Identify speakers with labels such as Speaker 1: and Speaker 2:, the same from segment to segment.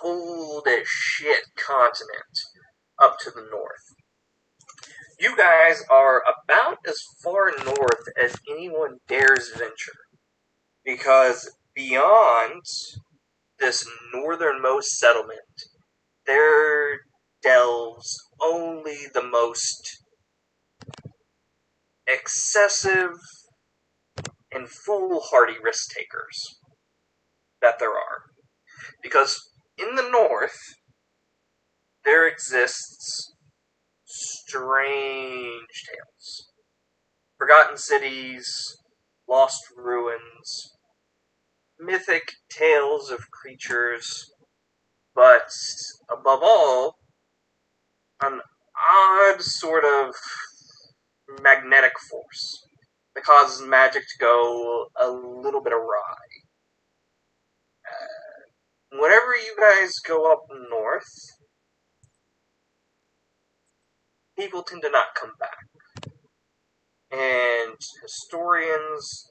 Speaker 1: cold as shit continent up to the north. You guys are about as far north as anyone dares venture, because beyond this northernmost settlement, there delves only the most excessive and foolhardy risk takers that there are. Because in the north, there exists strange tales. Forgotten cities, lost ruins, mythic tales of creatures, but above all, an odd sort of magnetic force that causes magic to go a little bit awry. Whenever you guys go up north, people tend to not come back. And historians,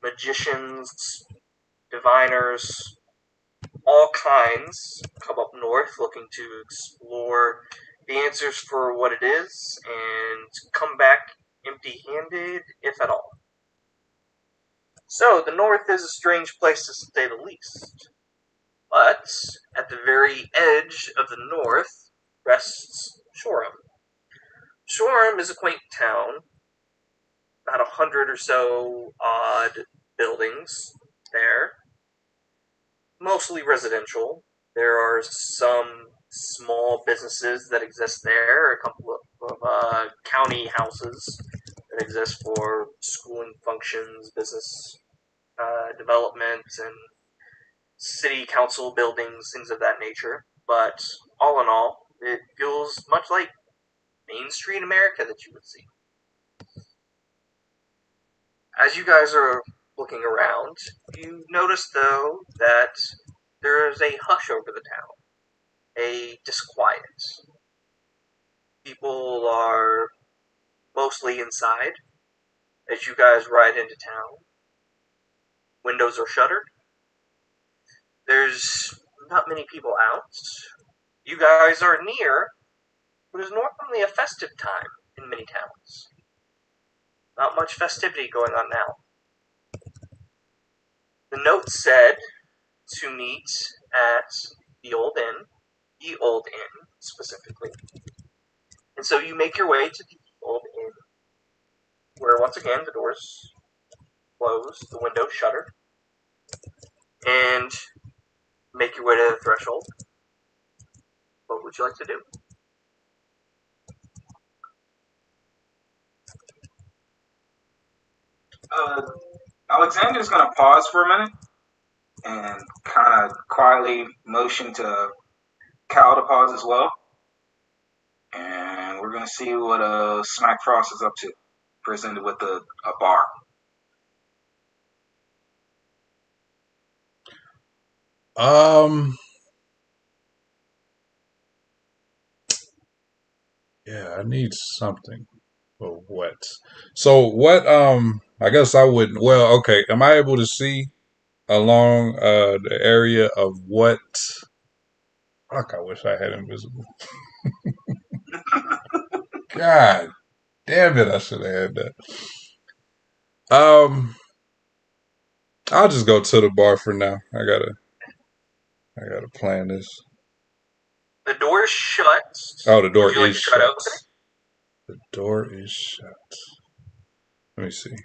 Speaker 1: magicians, diviners, all kinds come up north looking to explore the answers for what it is and come back empty-handed, if at all. So, the north is a strange place to say the least. But, at the very edge of the north rests Shoreham. Shoreham is a quaint town, about 100 or so odd buildings there, mostly residential. There are some small businesses that exist there, a couple of county houses that exist for schooling functions, business development, and city council buildings, things of that nature. But all in all, it feels much like Main Street America that you would see. As you guys are looking around, you notice, though, that there is a hush over the town, a disquiet. People are mostly inside as you guys ride into town. Windows are shuttered. There's not many people out. You guys are near what is normally a festive time in many towns. Not much festivity going on now. The note said to meet at the Old Inn specifically. And so you make your way to the Old Inn, where once again the doors closed, the windows shuttered, and make your way to the threshold. What would you like to do?
Speaker 2: Alexander's going to pause for a minute and kind of quietly motion to Cal to pause as well. And we're going to see what Smack Frost is up to, presented with a bar.
Speaker 3: Yeah, I need something. But what? So what? I guess I wouldn't. Well, okay. Am I able to see along the area of what? Fuck! I wish I had invisible. God damn it! I should have had that. I'll just go to the bar for now. I gotta plan this.
Speaker 1: The door is shut.
Speaker 3: Oh, the door
Speaker 1: Would you like
Speaker 3: is
Speaker 1: to try to
Speaker 3: shut.
Speaker 1: open it?
Speaker 3: The door is shut. Let me see.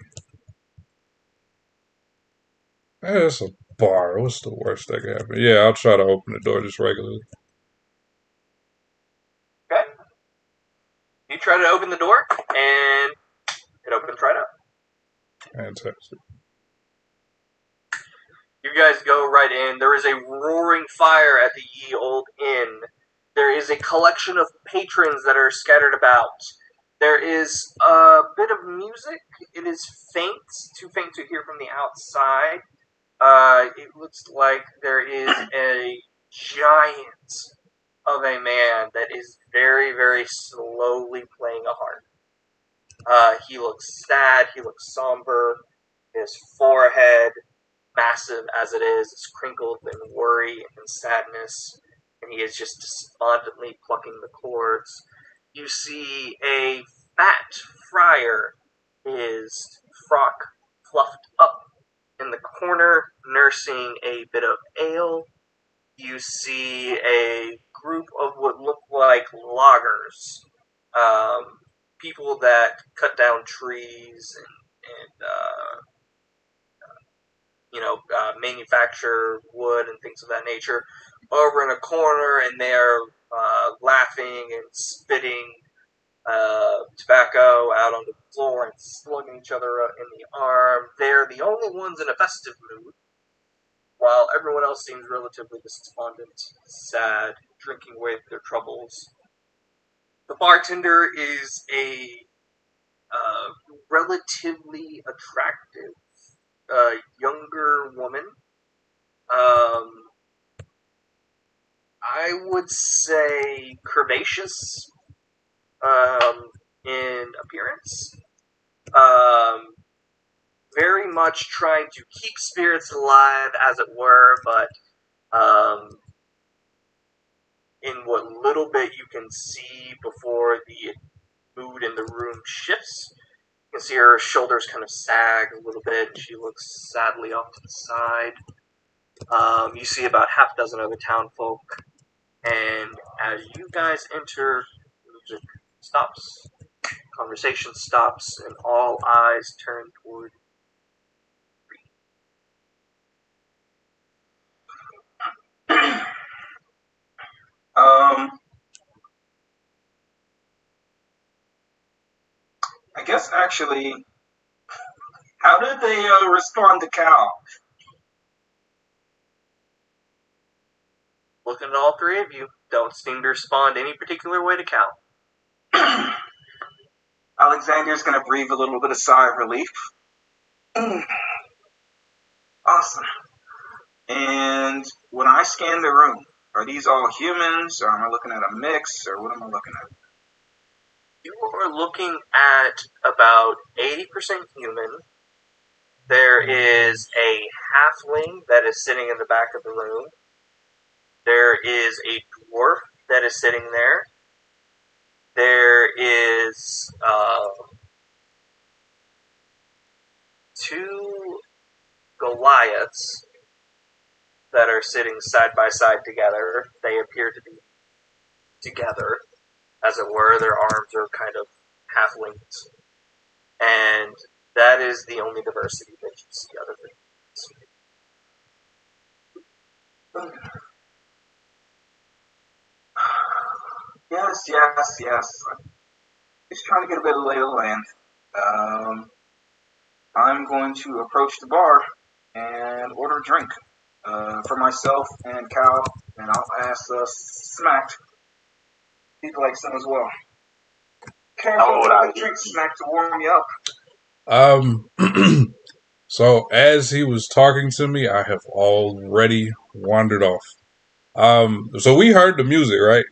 Speaker 3: It's a bar. What's the worst that could happen? Yeah, I'll try to open the door just regularly.
Speaker 1: Okay. You try to open the door, and it opens right up.
Speaker 3: Fantastic.
Speaker 1: You guys go right in. There is a roaring fire at the Ye Old Inn. There is a collection of patrons that are scattered about. There is a bit of music. It is faint, too faint to hear from the outside. It looks like there is a giant of a man that is very, very slowly playing a harp. He looks sad. He looks somber. His forehead massive as it is crinkled in worry and sadness, and he is just despondently plucking the cords. You see a fat friar, his frock fluffed up in the corner, nursing a bit of ale. You see a group of what look like loggers, people that cut down trees and manufacture wood and things of that nature, over in a corner, and they're laughing and spitting tobacco out on the floor and slugging each other in the arm. They're the only ones in a festive mood, while everyone else seems relatively despondent, sad, drinking away their troubles. The bartender is a relatively attractive younger woman. I would say curvaceous in appearance. Very much trying to keep spirits alive, as it were, but in what little bit you can see before the mood in the room shifts, you can see her shoulders kind of sag a little bit, and she looks sadly off to the side. You see about half a dozen other townfolk, and as you guys enter, music stops, conversation stops, and all eyes turn toward.
Speaker 2: I guess actually, how did they respond to Cal?
Speaker 1: Looking at all three of you, don't seem to respond any particular way to Cal.
Speaker 2: Alexander's gonna breathe a little bit of sigh of relief. Awesome. And when I scan the room, are these all humans, or am I looking at a mix, or what am I looking at?
Speaker 1: You are looking at about 80% human. There is a halfling that is sitting in the back of the room. There is a dwarf that is sitting there. There is two Goliaths that are sitting side by side together. They appear to be together, as it were. Their arms are kind of half linked. And that is the only diversity that you see other than this.
Speaker 2: Yes. Just trying to get a bit of lay of the land. I'm going to approach the bar and order a drink for myself and Cal, and I'll ask Smacked. He'd like some as well. Careful with the drink, Smack, to warm me
Speaker 3: up. So as he was talking to me, I have already wandered off. So we heard the music, right?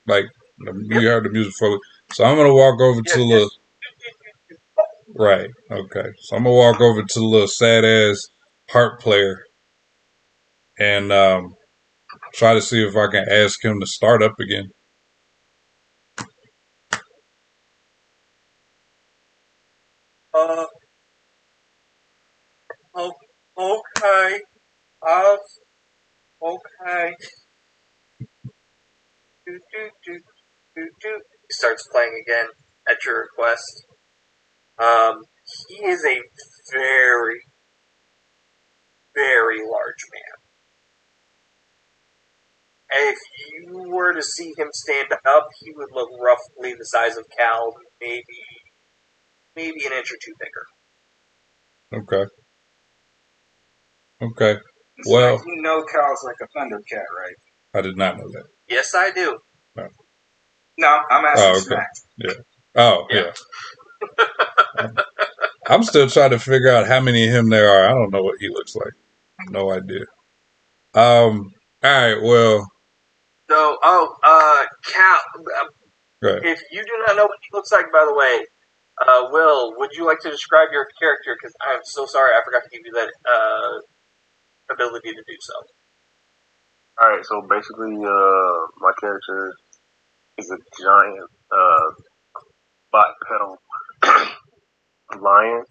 Speaker 3: Like we heard the music for. So I'm gonna walk over to the. Right. Okay. So I'm gonna walk over to the little sad ass harp player and try to see if I can ask him to start up again.
Speaker 1: Okay. Okay. He starts playing again at your request. He is a very, very large man. If you were to see him stand up, he would look roughly the size of Cal, maybe an inch or two bigger.
Speaker 3: Okay. Well,
Speaker 2: you know Cal's like a Thundercat, right?
Speaker 3: I did not know that.
Speaker 1: Yes, I do.
Speaker 2: No, I'm asking Smack.
Speaker 3: Yeah. Oh, yeah. I'm still trying to figure out how many of him there are. I don't know what he looks like. No idea. All right. Well.
Speaker 1: So, Cal.
Speaker 3: Right.
Speaker 1: If you do not know what he looks like, by the way, Will, would you like to describe your character? Because I'm so sorry, I forgot to give you that ability to do so.
Speaker 4: Alright, so basically, my character is a giant, bipedal lion.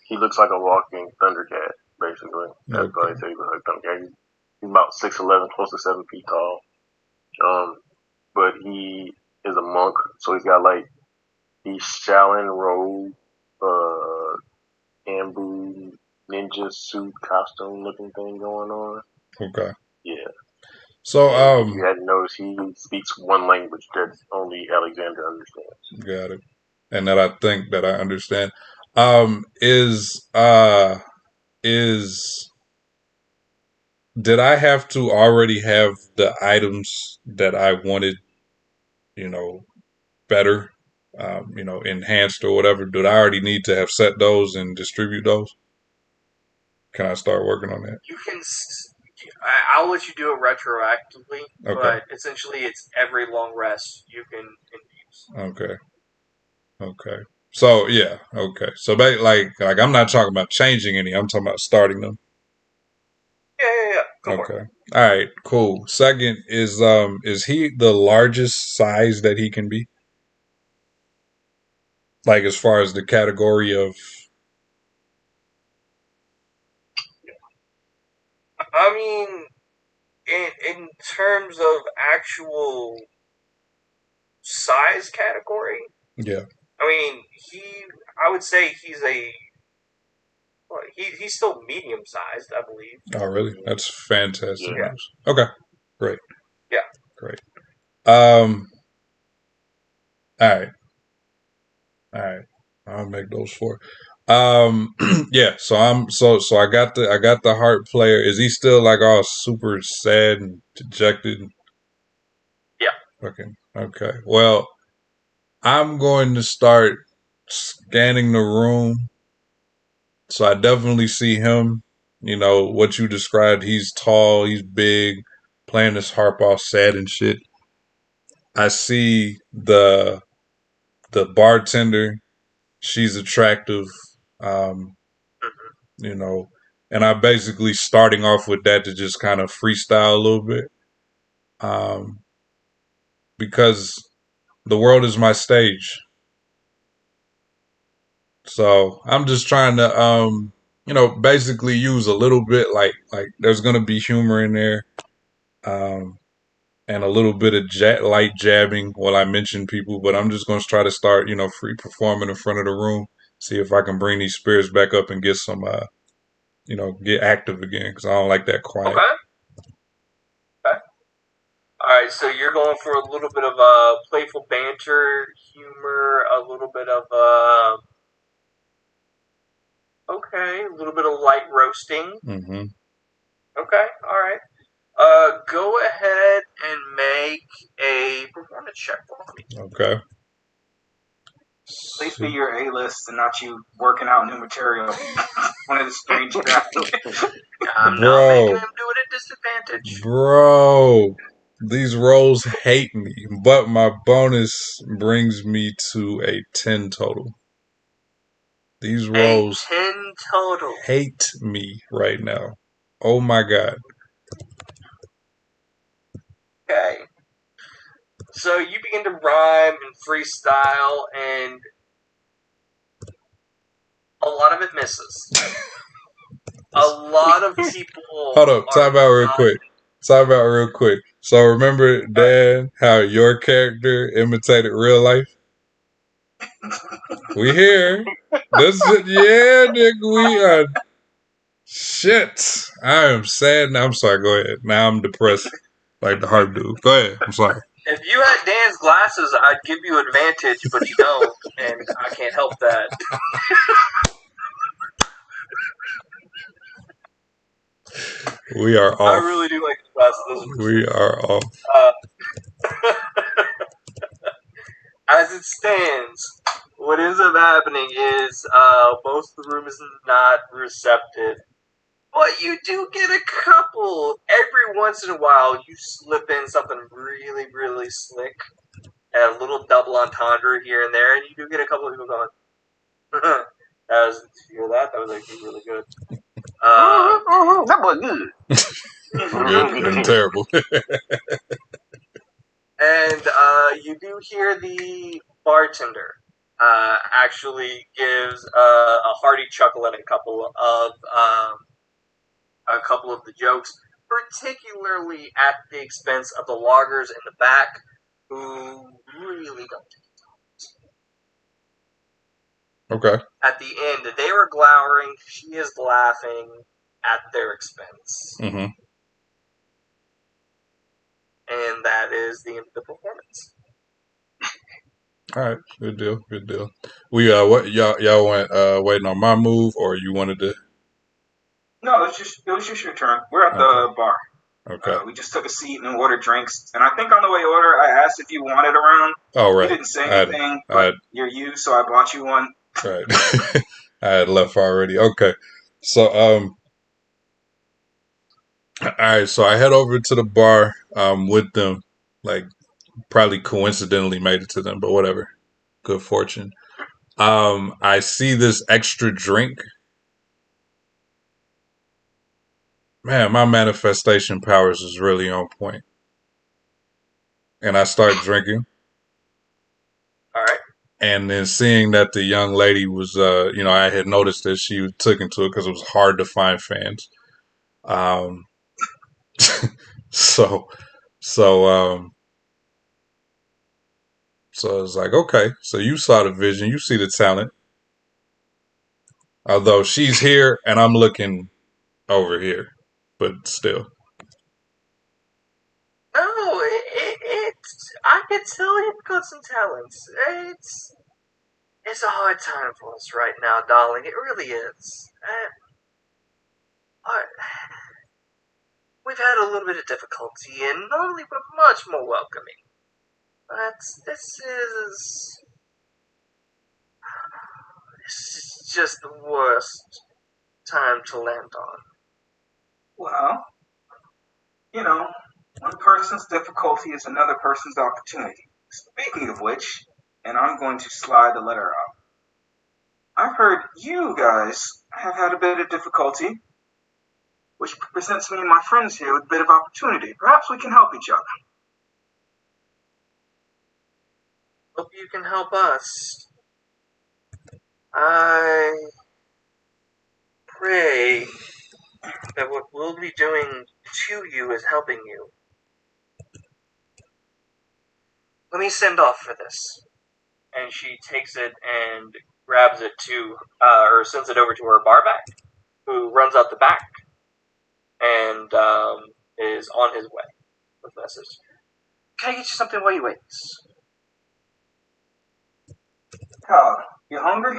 Speaker 4: He looks like a walking Thundercat, basically. That's
Speaker 3: Okay.
Speaker 4: probably say he looks like Thundercat. He's about 6'11", close to 7 feet tall. But he is a monk, so he's got like the Shaolin robe, bamboo ninja suit costume looking thing going on.
Speaker 3: Okay.
Speaker 4: Yeah.
Speaker 3: So
Speaker 4: And if you hadn't noticed, he speaks one language that only Alexander understands.
Speaker 3: got it. And that I think that I understand. Is did I have to already have the items that I wanted, you know, better, enhanced or whatever? Did I already need to have set those and distribute those? Can I start working on that?
Speaker 1: You can. I'll let you do it retroactively,
Speaker 3: Okay.
Speaker 1: but essentially, it's every long rest you can use.
Speaker 3: Okay. Okay. So yeah. Okay. So like I'm not talking about changing any. I'm talking about starting them.
Speaker 1: Yeah. Go for it.
Speaker 3: Okay. All right. Cool. Second is he the largest size that he can be? Like as far as the category of
Speaker 1: I mean, in terms of actual size category,
Speaker 3: yeah.
Speaker 1: I mean, I would say he's still medium sized, I believe.
Speaker 3: Oh really? That's fantastic
Speaker 4: Yeah.
Speaker 3: news. Okay. Great.
Speaker 1: Yeah.
Speaker 3: Great. All right. All right. I'll make those four. Yeah, so I got the heart player. Is he still like all super sad and dejected?
Speaker 1: Yeah.
Speaker 3: Okay. Okay. Well, I'm going to start scanning the room. So I definitely see him. You know, what you described, he's tall, he's big, playing this harp all sad and shit. I see the bartender, she's attractive. Um, you know, and I basically starting off with that to just kind of freestyle a little bit. Um, because the world is my stage. So I'm just trying to basically use a little bit like there's gonna be humor in there, um, and a little bit of light jabbing while I mention people. But I'm just gonna try to start free performing in front of the room, see if I can bring these spirits back up and get some get active again because I don't like that quiet.
Speaker 1: Okay. All right, so you're going for a little bit of playful banter, humor, a little bit of okay, a little bit of light roasting.
Speaker 3: Mm-hmm.
Speaker 1: Okay, all right. Go ahead and make a performance check for me.
Speaker 3: Okay.
Speaker 2: Please be your A-list and not you working out new material. One of the strange crap.
Speaker 1: I'm not making him do it at disadvantage.
Speaker 3: Bro, these rolls hate me, but my bonus brings me to a 10 total. These rolls
Speaker 1: a 10 total.
Speaker 3: Hate me right now. Oh my god.
Speaker 1: Okay. So you begin to rhyme and freestyle, and a lot of it misses. A lot of people.
Speaker 3: Hold up, time out real quick. So remember, Dan, how your character imitated real life? We here. Yeah, nigga, we are. Shit. I am sad now. I'm sorry, go ahead. Now I'm depressed like the harp dude. Go ahead. I'm sorry.
Speaker 1: If you had Dan's glasses, I'd give you advantage, but you don't, and I can't help that.
Speaker 3: We are off.
Speaker 1: I really do like the glasses.
Speaker 3: We are off.
Speaker 1: As it stands, what ends up happening is most of the room is not receptive. But you do get a couple. Every once in a while, you slip in something really, really slick. And a little double entendre here and there, and you do get a couple of people going, you hear that? That was actually really good.
Speaker 2: That was good.
Speaker 3: Good, terrible.
Speaker 1: And you do hear the bartender actually gives a hearty chuckle at a couple of the jokes, particularly at the expense of the loggers in the back, who really don't.
Speaker 3: Okay.
Speaker 1: At the end, they were glowering. She is laughing at their expense,
Speaker 3: Mm-hmm.
Speaker 1: and that is the end of the performance.
Speaker 3: All right. Good deal. Good deal. We what y'all went waiting on my move, or you wanted to?
Speaker 2: No, it was just your turn. We're at the bar.
Speaker 3: Okay.
Speaker 2: We just took a seat and ordered drinks. And I think on the way order, I asked if you wanted a round.
Speaker 3: All right.
Speaker 2: You didn't say anything, but you're you, so I bought you one.
Speaker 3: Right. I had left already. Okay. So all right. So I head over to the bar with them, like probably coincidentally made it to them, but whatever. Good fortune. I see this extra drink. Man, my manifestation powers is really on point. And I start drinking.
Speaker 1: All right.
Speaker 3: And then seeing that the young lady was, I had noticed that she took into it because it was hard to find fans. Um, so, so, so I was like, okay, so you saw the vision, you see the talent. Although she's here and I'm looking over here, but still.
Speaker 1: No, I could tell you've got some talents. It's a hard time for us right now, darling. It really is. Uh, we've had a little bit of difficulty, and normally we're much more welcoming. But this is just the worst time to land on.
Speaker 2: Well, one person's difficulty is another person's opportunity. Speaking of which, and I'm going to slide the letter out. I've heard you guys have had a bit of difficulty, which presents me and my friends here with a bit of opportunity. Perhaps we can help each other.
Speaker 1: Hope you can help us. I pray that what we'll be doing to you is helping you. Let me send off for this. And she takes it and grabs it or sends it over to her barback, who runs out the back and is on his way with the message. Can I get you something while you wait?
Speaker 2: You hungry?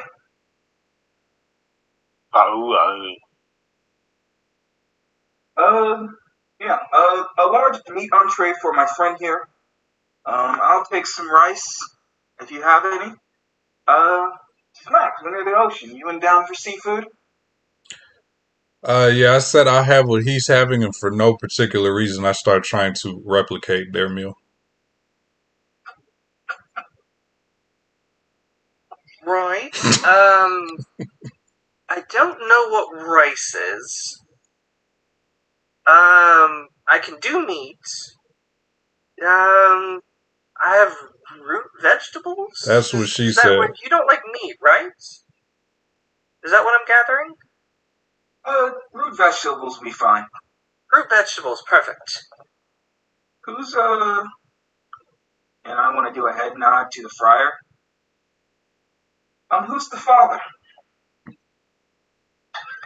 Speaker 2: Yeah. A large meat entree for my friend here. I'll take some rice, if you have any. Snacks, we're near the ocean. You and down for seafood?
Speaker 3: Yeah, I said I have what he's having, and for no particular reason, I start trying to replicate their meal.
Speaker 1: Right. I don't know what rice is. I can do meat. I have root vegetables.
Speaker 3: That's what she
Speaker 1: Is that
Speaker 3: said.
Speaker 1: what you don't like meat, right? Is that what I'm gathering?
Speaker 2: Root vegetables will be fine.
Speaker 1: Root vegetables, perfect.
Speaker 2: Who's, and I want to do a head nod to the friar. Who's the father?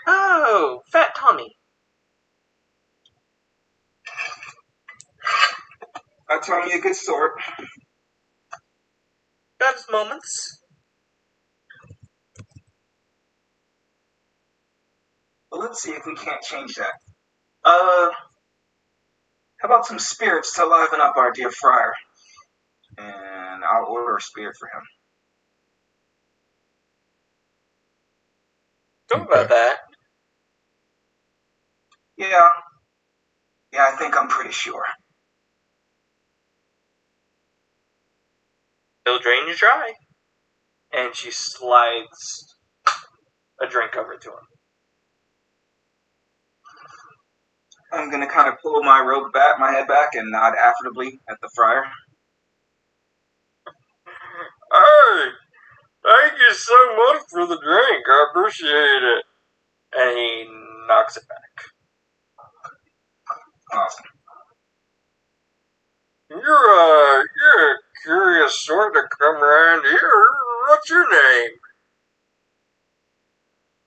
Speaker 1: Oh, Fat Tommy.
Speaker 2: I tell you a good sort.
Speaker 1: Got his moments.
Speaker 2: Well, let's see if we can't change that. How about some spirits to liven up our dear friar? And I'll order a spirit for him.
Speaker 1: Don't about that.
Speaker 2: Yeah, I think I'm pretty sure.
Speaker 1: He'll drain you dry. And she slides a drink over to him.
Speaker 2: I'm gonna kind of pull my head back, and nod affably at the friar.
Speaker 1: Hey, thank you so much for the drink. I appreciate it. And he knocks it back.
Speaker 2: Awesome.
Speaker 1: You're a curious sort to come around here. What's your name?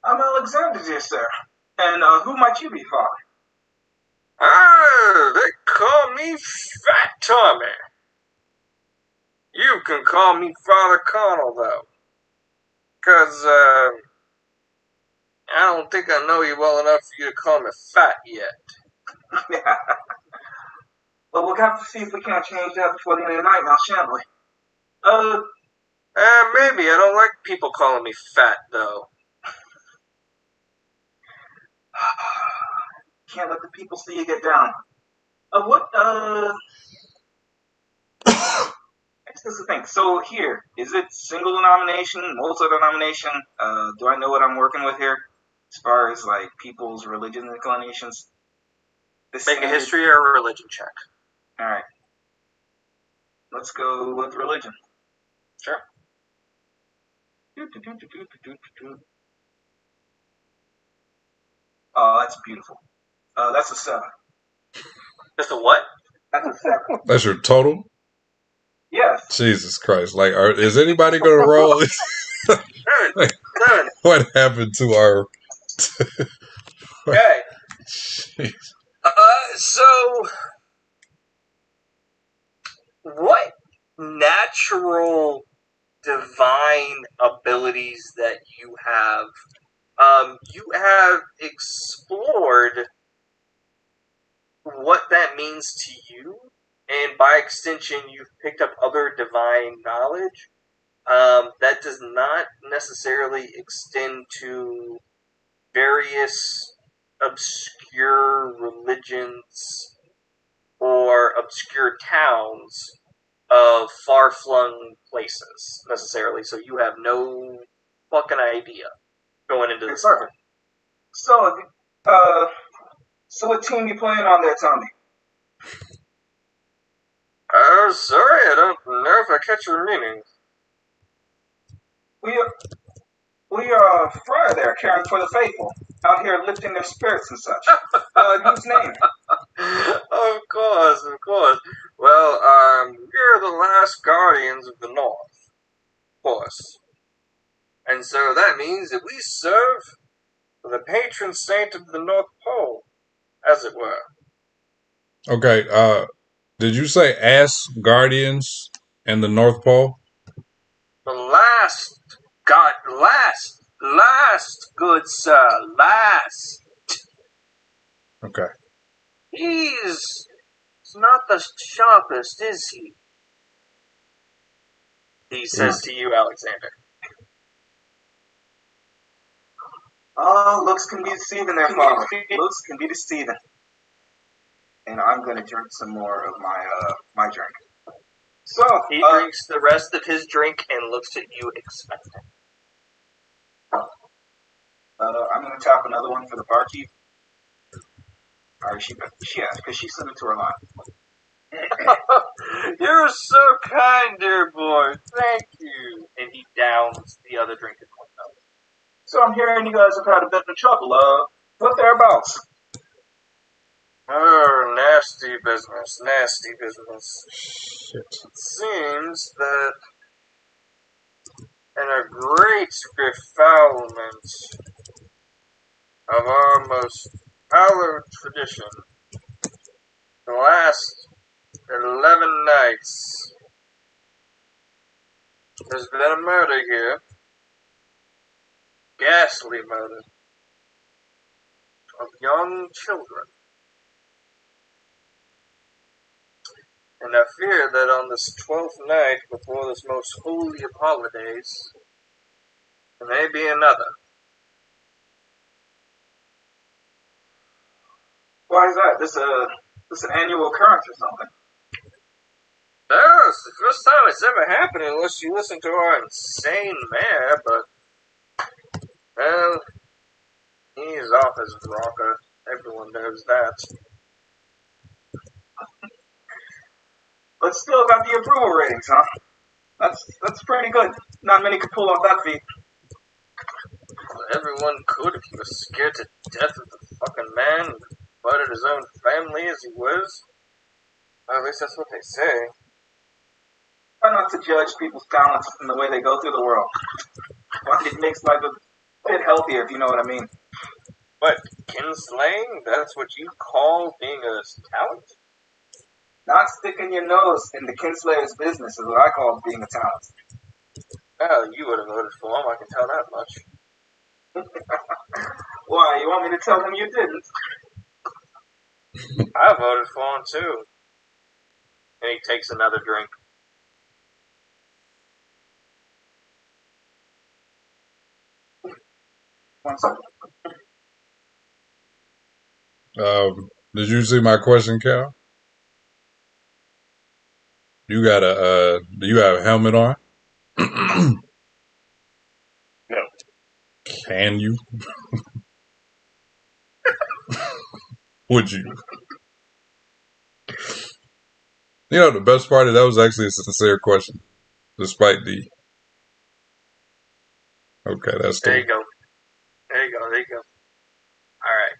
Speaker 2: I'm Alexander, dear sir. And who might you be, Father?
Speaker 1: Ah, they call me Fat Tommy. You can call me Father Connell, though. 'Cause, I don't think I know you well enough for you to call me fat yet.
Speaker 2: Yeah. Well, we'll have to see if we can't change that before the end of the night now, shan't we?
Speaker 1: Maybe. I don't like people calling me fat, though.
Speaker 2: Can't let the people see you get down. This is the thing. So here, is it single denomination, multi-denomination? Do I know what I'm working with here? As far as, like, people's religion inclinations?
Speaker 1: Make a history or a religion check.
Speaker 2: Alright. Let's go with religion.
Speaker 1: Sure.
Speaker 2: Oh, that's beautiful. That's a 7.
Speaker 1: Just a what?
Speaker 2: That's a 7.
Speaker 3: That's your total?
Speaker 2: Yes.
Speaker 3: Jesus Christ! Like, is anybody gonna roll?
Speaker 1: 7.
Speaker 3: What happened to our?
Speaker 1: Okay.
Speaker 3: Jeez.
Speaker 1: So, what natural divine abilities that you have explored what that means to you, and by extension, you've picked up other divine knowledge. That does not necessarily extend to various obscure religions or obscure towns of far-flung places, necessarily. So you have no fucking idea going into this.
Speaker 2: Perfect. So what team you playing on there, Tommy?
Speaker 1: Sorry, I don't know if I catch your meaning.
Speaker 2: We are friar there, caring for the faithful, out here lifting their spirits and such. Whose name?
Speaker 1: Of course. Well, we're the last guardians of the North, of course. And so that means that we serve the patron saint of the North Pole, as it were.
Speaker 3: Okay. Did you say ass guardians and the North Pole?
Speaker 1: The last, good sir, last.
Speaker 3: Okay.
Speaker 1: He's not the sharpest, is he? He says to you, Alexander.
Speaker 2: Oh, looks can be deceiving there, Father. Looks can be deceiving. And I'm going to drink some more of my drink. So,
Speaker 1: he drinks the rest of his drink and looks at you expectant.
Speaker 2: I'm going to tap another one for the barkeep. Or she has, because she sent it to her line.
Speaker 1: You're so kind, dear boy. Thank you. And he downs the other drink in one cup.
Speaker 2: So I'm hearing you guys have had a bit of trouble. What thereabouts?
Speaker 1: Oh, nasty business.
Speaker 3: Shit.
Speaker 1: It seems that in a great befoulment of our most hallowed tradition, the last 11 nights, there's been a murder here. Ghastly murder of young children. And I fear that on this 12th night before this most holy of holidays, there may be another.
Speaker 2: Why is that? This an annual occurrence or something?
Speaker 1: No, it's the first time it's ever happened unless you listen to our insane mayor, but, well, he's off his rocker. Everyone knows that.
Speaker 2: but still got the approval ratings, huh? That's pretty good. Not many could pull off that feat.
Speaker 1: Everyone could if he was scared to death of the fucking man who butted his own family as he was. Or at least that's what they say.
Speaker 2: Try not to judge people's talents from the way they go through the world. It makes life a bit healthier, if you know what I mean.
Speaker 1: But kinslaying, that's what you call being a talent?
Speaker 2: Not sticking your nose in the kinslayer's business is what I call being a talent.
Speaker 1: Well, you would have voted for him, I can tell that much.
Speaker 2: Why, you want me to tell him you didn't?
Speaker 1: I voted for him too. And he takes another drink.
Speaker 2: One second.
Speaker 3: Did you see my question, Cal? You got do you have a helmet on?
Speaker 4: No.
Speaker 3: Can you? Would you? You know, the best part of that was actually a sincere question, despite the. Okay, that's
Speaker 1: There
Speaker 3: the.
Speaker 1: you go. There you go. There you go. Alright.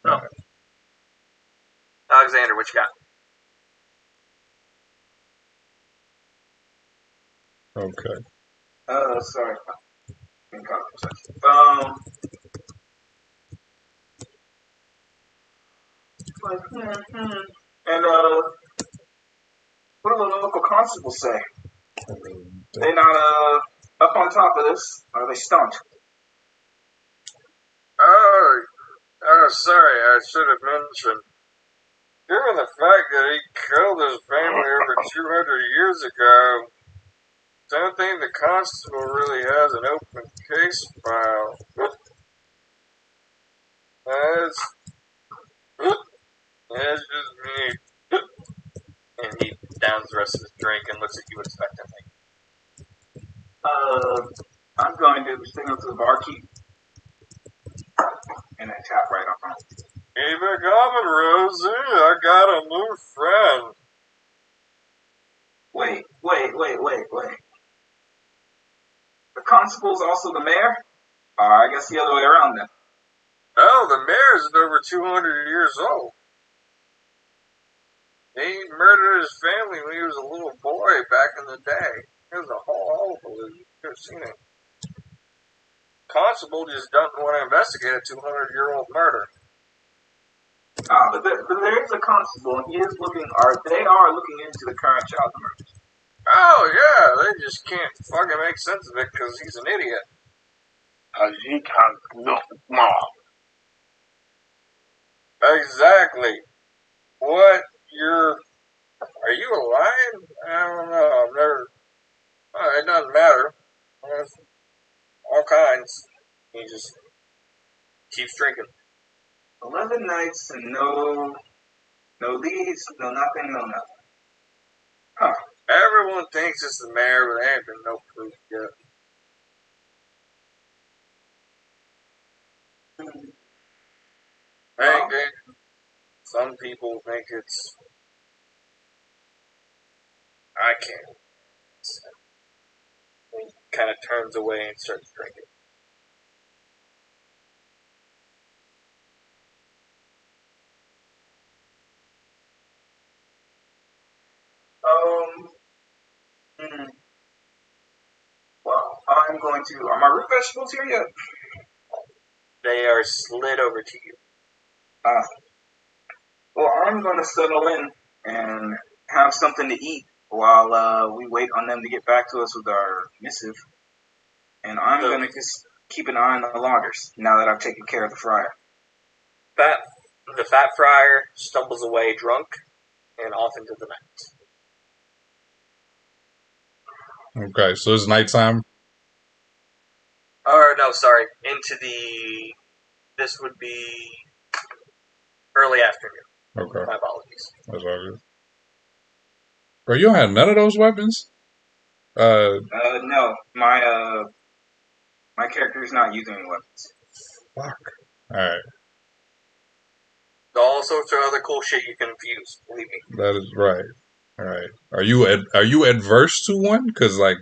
Speaker 1: So,
Speaker 3: All right.
Speaker 1: Alexander, what you got?
Speaker 3: Okay.
Speaker 2: Sorry. And what do the local constables say? They not up on top of this? Or are they stumped?
Speaker 1: Oh, sorry, I should have mentioned. Given the fact that he killed his family over 200 years ago, don't think the constable really has an open case file. That's just me. And he downs the rest of his drink and looks at you expectantly.
Speaker 2: I'm going to signal to the barkeep and then tap right on him.
Speaker 1: Keep it coming, Rosie. I got a new friend.
Speaker 2: Wait. The constable's also the mayor? I guess the other way around then.
Speaker 1: Oh, the mayor's over 200 years old. He murdered his family when he was a little boy back in the day. It was a horrible. You could have seen it. Constable just doesn't want to investigate a 200-year-old murder.
Speaker 2: But there is a constable, and they are looking into the current child murders.
Speaker 1: Oh, yeah, they just can't fucking make sense of it because he's an idiot.
Speaker 4: He can't look mom.
Speaker 1: Exactly. What? Are you alive? I don't know. I've never. It doesn't matter. There's all kinds. He just keeps drinking.
Speaker 2: 11 nights and no leads, no nothing, no nothing. Huh.
Speaker 1: Everyone thinks it's the mayor, but there ain't been no proof yet. Some people think it's. I can't. He kind of turns away and starts drinking.
Speaker 2: Well, I'm going to. Are my root vegetables here yet?
Speaker 1: They are slid over to you.
Speaker 2: Well, I'm going to settle in and have something to eat while we wait on them to get back to us with our missive. And I'm going to just keep an eye on the loggers now that I've taken care of the fryer.
Speaker 1: The fat friar stumbles away drunk and off into the night.
Speaker 3: Okay, so it's nighttime.
Speaker 1: Or no, sorry, this would be early afternoon.
Speaker 3: Okay.
Speaker 1: My apologies.
Speaker 3: That's all good. Bro, you don't have none of those weapons?
Speaker 2: No. My character is not using any weapons.
Speaker 3: Fuck. Alright.
Speaker 1: All sorts of other cool shit you can infuse, believe me.
Speaker 3: That is right. All right. Are you adverse to one? Because like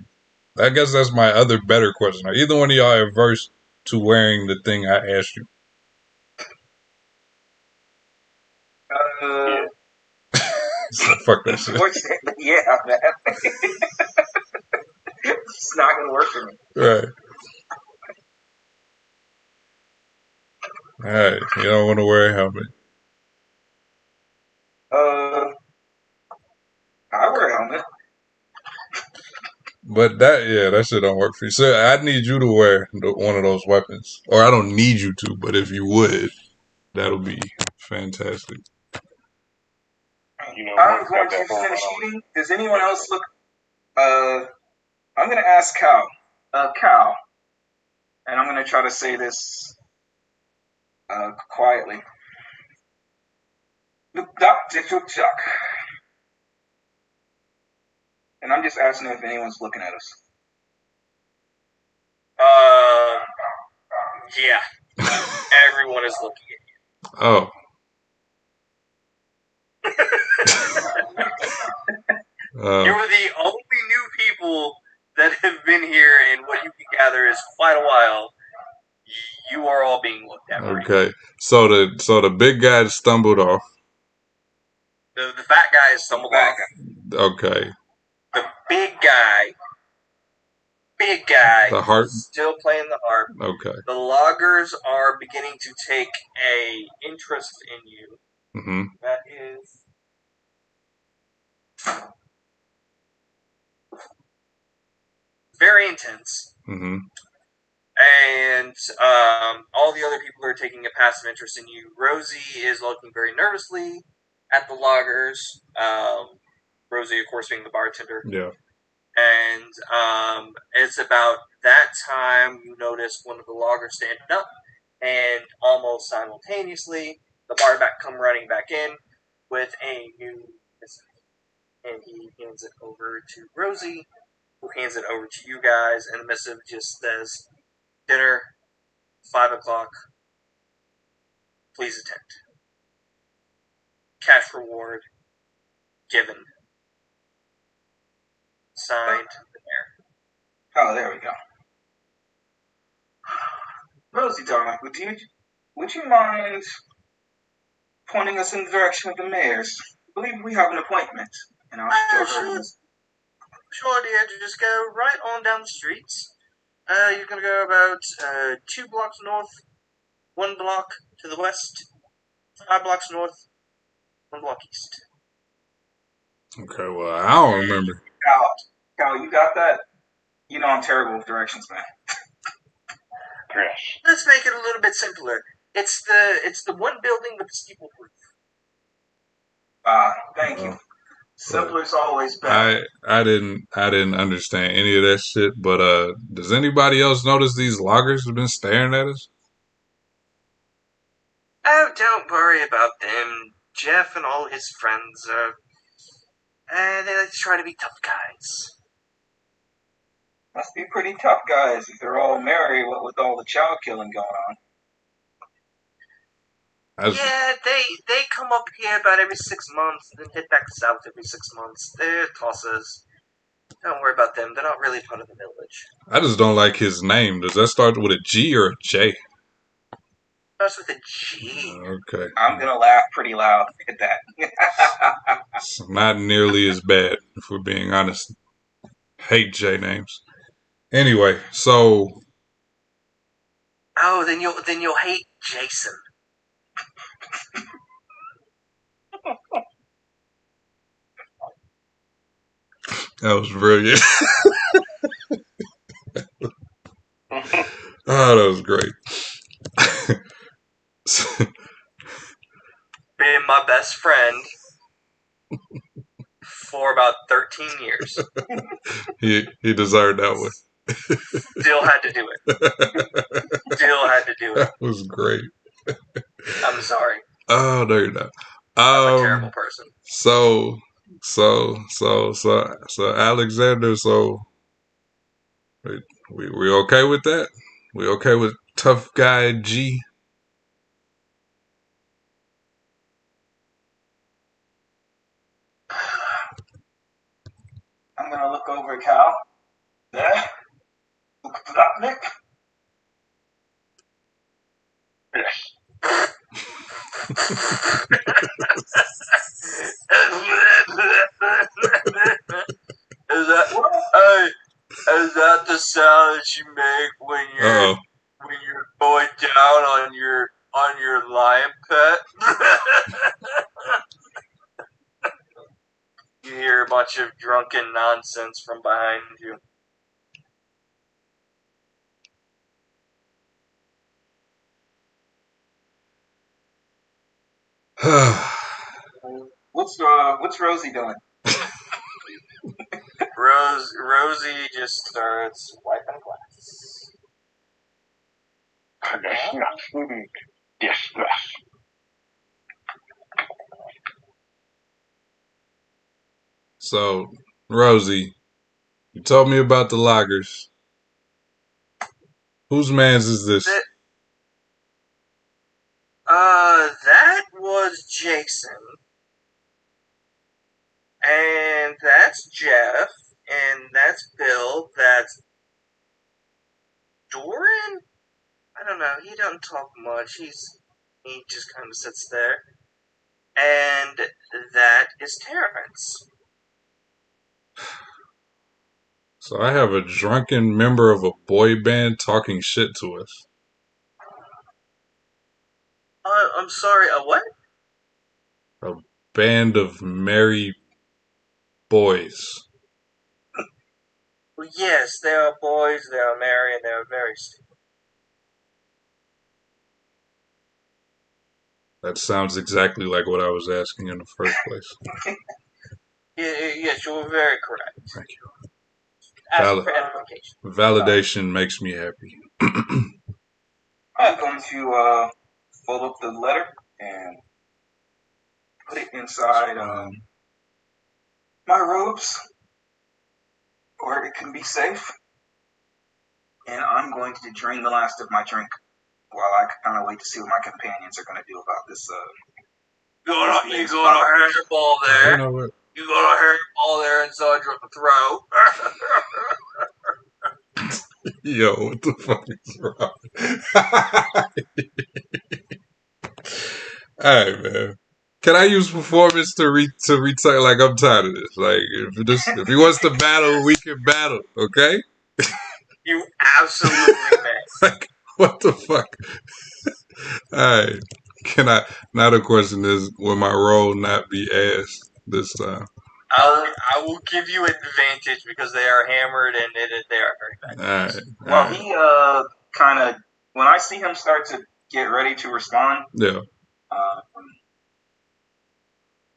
Speaker 3: I guess that's my other better question. Are either one of y'all adverse to wearing the thing I asked you?
Speaker 2: Uh,
Speaker 3: Fuck that shit.
Speaker 2: Unfortunately, yeah, man. It's not gonna work for me.
Speaker 3: Right. All right. You don't want to wear a helmet.
Speaker 2: I wear a helmet.
Speaker 3: But that shit don't work for you. So I need you to wear one of those weapons, or I don't need you to, but if you would, that'll be fantastic.
Speaker 4: You know,
Speaker 2: I'm going to finish eating. Does anyone else look? I'm gonna ask Cal. Cal, and I'm gonna try to say this quietly. Look, Chuck. And I'm just asking if anyone's looking at us.
Speaker 1: Yeah. Everyone is looking at you.
Speaker 3: Oh.
Speaker 1: You're the only new people that have been here in what you can gather is quite a while. You are all being looked at.
Speaker 3: Okay. So the big guy stumbled off.
Speaker 1: The fat guy is stumbled off.
Speaker 3: Okay.
Speaker 1: The big guy,
Speaker 3: The harp.
Speaker 1: still playing the harp.
Speaker 3: Okay.
Speaker 1: The loggers are beginning to take a interest in you.
Speaker 3: Mm-hmm.
Speaker 1: That is very intense.
Speaker 3: Mm-hmm.
Speaker 1: And all the other people are taking a passive interest in you. Rosie is looking very nervously at the loggers. Rosie, of course, being the bartender.
Speaker 3: Yeah.
Speaker 1: And it's about that time you notice one of the loggers stand up, and almost simultaneously, the barback come running back in with a new missive. And he hands it over to Rosie, who hands it over to you guys, and the missive just says, "Dinner, 5 o'clock. Please attend. Cash reward given. Signed, the mayor."
Speaker 2: Oh, there we go. Rosie, darling, would you mind pointing us in the direction of the mayor's? I believe we have an appointment. And I'll show her.
Speaker 1: Sure, dear. Just go right on down the streets. You're going to go about 2 blocks north, 1 block to the west, 5 blocks north, 1 block east.
Speaker 3: Okay, well, I don't remember.
Speaker 2: Cal, you got that? You know I'm terrible with directions, man.
Speaker 4: Yes.
Speaker 1: Let's make it a little bit simpler. It's the one building with the steeple roof.
Speaker 2: Thank you. Simpler is always better.
Speaker 3: I didn't understand any of that shit, but does anybody else notice these loggers have been staring at us?
Speaker 1: Oh, don't worry about them. Jeff and all his friends are... they like to try to be tough guys.
Speaker 2: Must be pretty tough guys if they're all merry with all the child killing going on.
Speaker 1: Yeah, they come up here about every 6 months, then head back south every 6 months. They're tossers. Don't worry about them. They're not really part of the village.
Speaker 3: I just don't like his name. Does that start with a G or a J?
Speaker 1: Starts with a G.
Speaker 3: Okay.
Speaker 2: I'm gonna laugh pretty loud at that.
Speaker 3: It's not nearly as bad, if we're being honest. Hate J names. Anyway, so
Speaker 1: Oh, then you'll hate Jason.
Speaker 3: that was brilliant. Oh, that was great.
Speaker 1: Been my best friend for about 13 years.
Speaker 3: he deserved that one.
Speaker 1: Still had to do it. Still had to do it.
Speaker 3: That was great.
Speaker 1: I'm sorry.
Speaker 3: Oh, no, you're not.
Speaker 1: I'm a terrible person.
Speaker 3: So Alexander, so we okay with that? We okay with tough guy G?
Speaker 2: look over at Cal. There. Look at that, Nick.
Speaker 4: Yes.
Speaker 1: Is that the sound that you make when you're going down on your lion pet? You hear a bunch of drunken nonsense from behind you.
Speaker 2: What's Rosie doing?
Speaker 1: Rosie just starts wiping glass.
Speaker 4: Disgust.
Speaker 3: So, Rosie, you told me about the loggers. Whose man's is this?
Speaker 1: That was Jason. And that's Jeff. And that's Bill. That's Doran? I don't know. He doesn't talk much. He just kind of sits there. And that is Terrence.
Speaker 3: So I have a drunken member of a boy band talking shit to us.
Speaker 1: I'm sorry, a what?
Speaker 3: A band of merry boys.
Speaker 1: Well, yes, they are boys, they are merry, and they are very stupid.
Speaker 3: That sounds exactly like what I was asking in the first place.
Speaker 1: Yes, you were very correct.
Speaker 3: Thank you.
Speaker 1: Ask for edification.
Speaker 3: Validation makes me happy.
Speaker 2: I'm going to fold up the letter and put it inside my robes where it can be safe. And I'm going to drain the last of my drink while I kind of wait to see what my companions are going to do about this.
Speaker 1: You got a hairball there.
Speaker 3: You know what?
Speaker 1: You got a hairball there inside your throat.
Speaker 3: Yo, what the fuck is wrong? Alright, man. Can I use performance to retell? Like, I'm tired of this. Like, if he wants to battle, we can battle. Okay?
Speaker 1: You absolutely may.
Speaker 3: Like, what the fuck? Alright. Can I? Now the question is, will my roll not be ass this time?
Speaker 1: I will give you advantage because they are hammered and they are very bad.
Speaker 3: Alright.
Speaker 2: Well, he kind of, when I see him start to get ready to respond,
Speaker 3: yeah.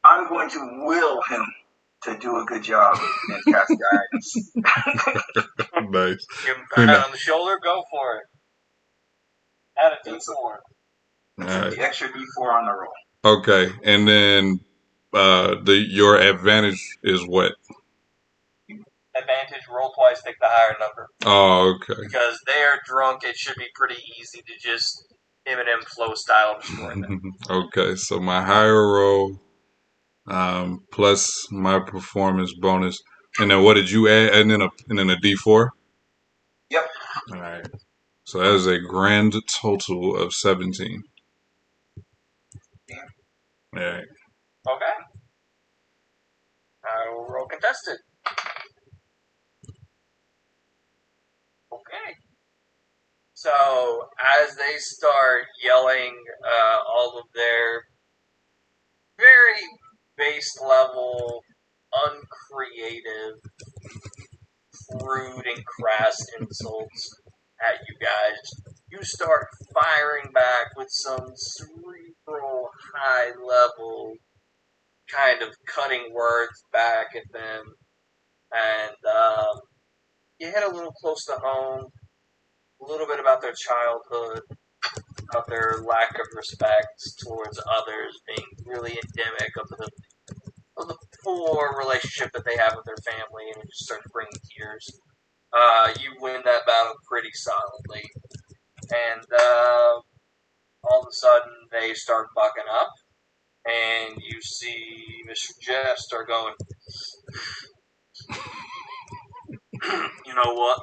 Speaker 2: I'm going to will him to do a good job and cast guidance.
Speaker 3: Nice.
Speaker 1: Give him a pat on the shoulder, go for it. Add a D4.
Speaker 2: Right. The extra D4 on the roll.
Speaker 3: Okay, and then your advantage is what?
Speaker 1: Advantage, roll twice, take the higher number.
Speaker 3: Oh, okay.
Speaker 1: Because they are drunk, it should be pretty easy to just Eminem flow style destroy them.
Speaker 3: Okay, so my higher roll, plus my performance bonus, and then what did you add? And then a D4.
Speaker 2: Yep.
Speaker 3: All right. So that is a grand total of 17. All right.
Speaker 1: Okay. I will roll contested. Okay. So as they start yelling all of their very base level, uncreative, crude and crass insults at you guys, you start firing back with some cerebral, high level kind of cutting words back at them, and you hit a little close to home, a little bit about their childhood, about their lack of respect towards others being really endemic of the poor relationship that they have with their family, and it just starts bringing tears. You win that battle pretty solidly, and all of a sudden they start bucking up, and you see Mr. Jeff start going, know what?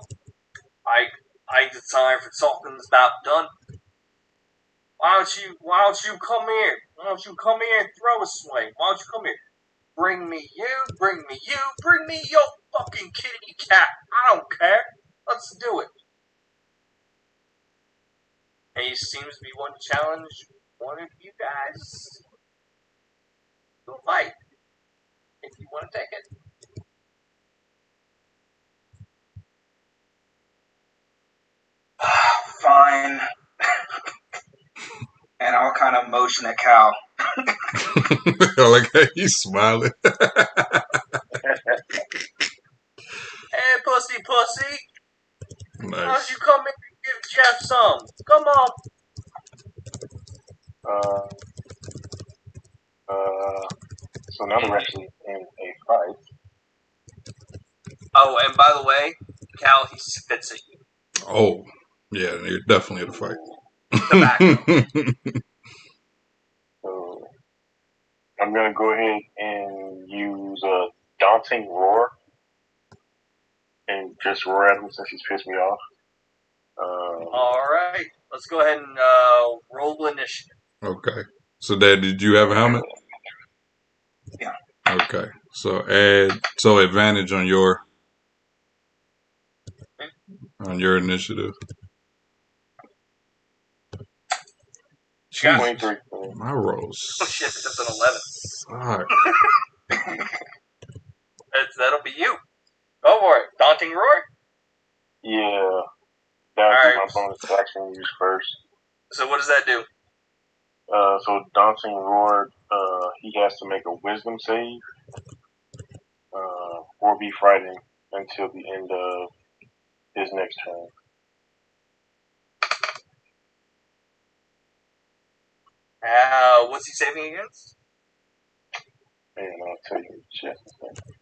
Speaker 1: I think the time for talking's about done. Why don't you come here? Why don't you come here and throw a swing? Why don't you come here? Bring me you, bring me your fucking kitty cat. I don't care. Let's do it. And he seems to be wanting to challenge one of you guys to a fight. If you want to take it.
Speaker 2: Fine. And I'll kind of motion at Cal.
Speaker 3: I like how he's smiling.
Speaker 1: Hey, pussy. Why don't
Speaker 3: Nice.
Speaker 1: you come in and give Jeff some? Come on.
Speaker 4: So now we're actually in a fight.
Speaker 1: Oh, and by the way, Cal, he spits at you.
Speaker 3: Oh, yeah, you're definitely in a fight.
Speaker 1: Tobacco.
Speaker 4: So I'm gonna go ahead and use a daunting roar and just roar at him since he's pissed me off.
Speaker 1: Alright, let's go ahead and roll initiative.
Speaker 3: Okay. So, Dad, did you have a helmet?
Speaker 2: Yeah.
Speaker 3: Okay. So advantage on your initiative.
Speaker 1: Yeah.
Speaker 4: 23.
Speaker 3: My rolls.
Speaker 1: Oh shit, that's an 11.
Speaker 3: Fuck.
Speaker 1: That'll be you. Go for it. Daunting roar?
Speaker 4: Yeah. That would be my bonus action use first.
Speaker 1: So what does that do?
Speaker 4: So daunting roar, he has to make a wisdom save, or be frightened until the end of his next turn.
Speaker 1: What's he saving against?
Speaker 4: And I'll tell you just a second.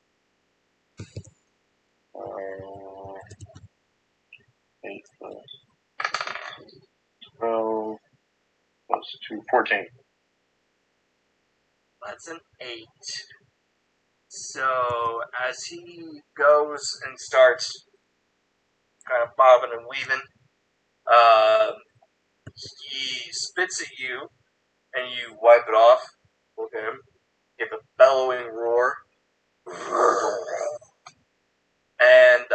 Speaker 4: 8 plus 12 plus 2, 14.
Speaker 1: That's an 8. So, as he goes and starts kind of bobbing and weaving, he spits at you, and you wipe it off. Look at him. Give a bellowing roar. And,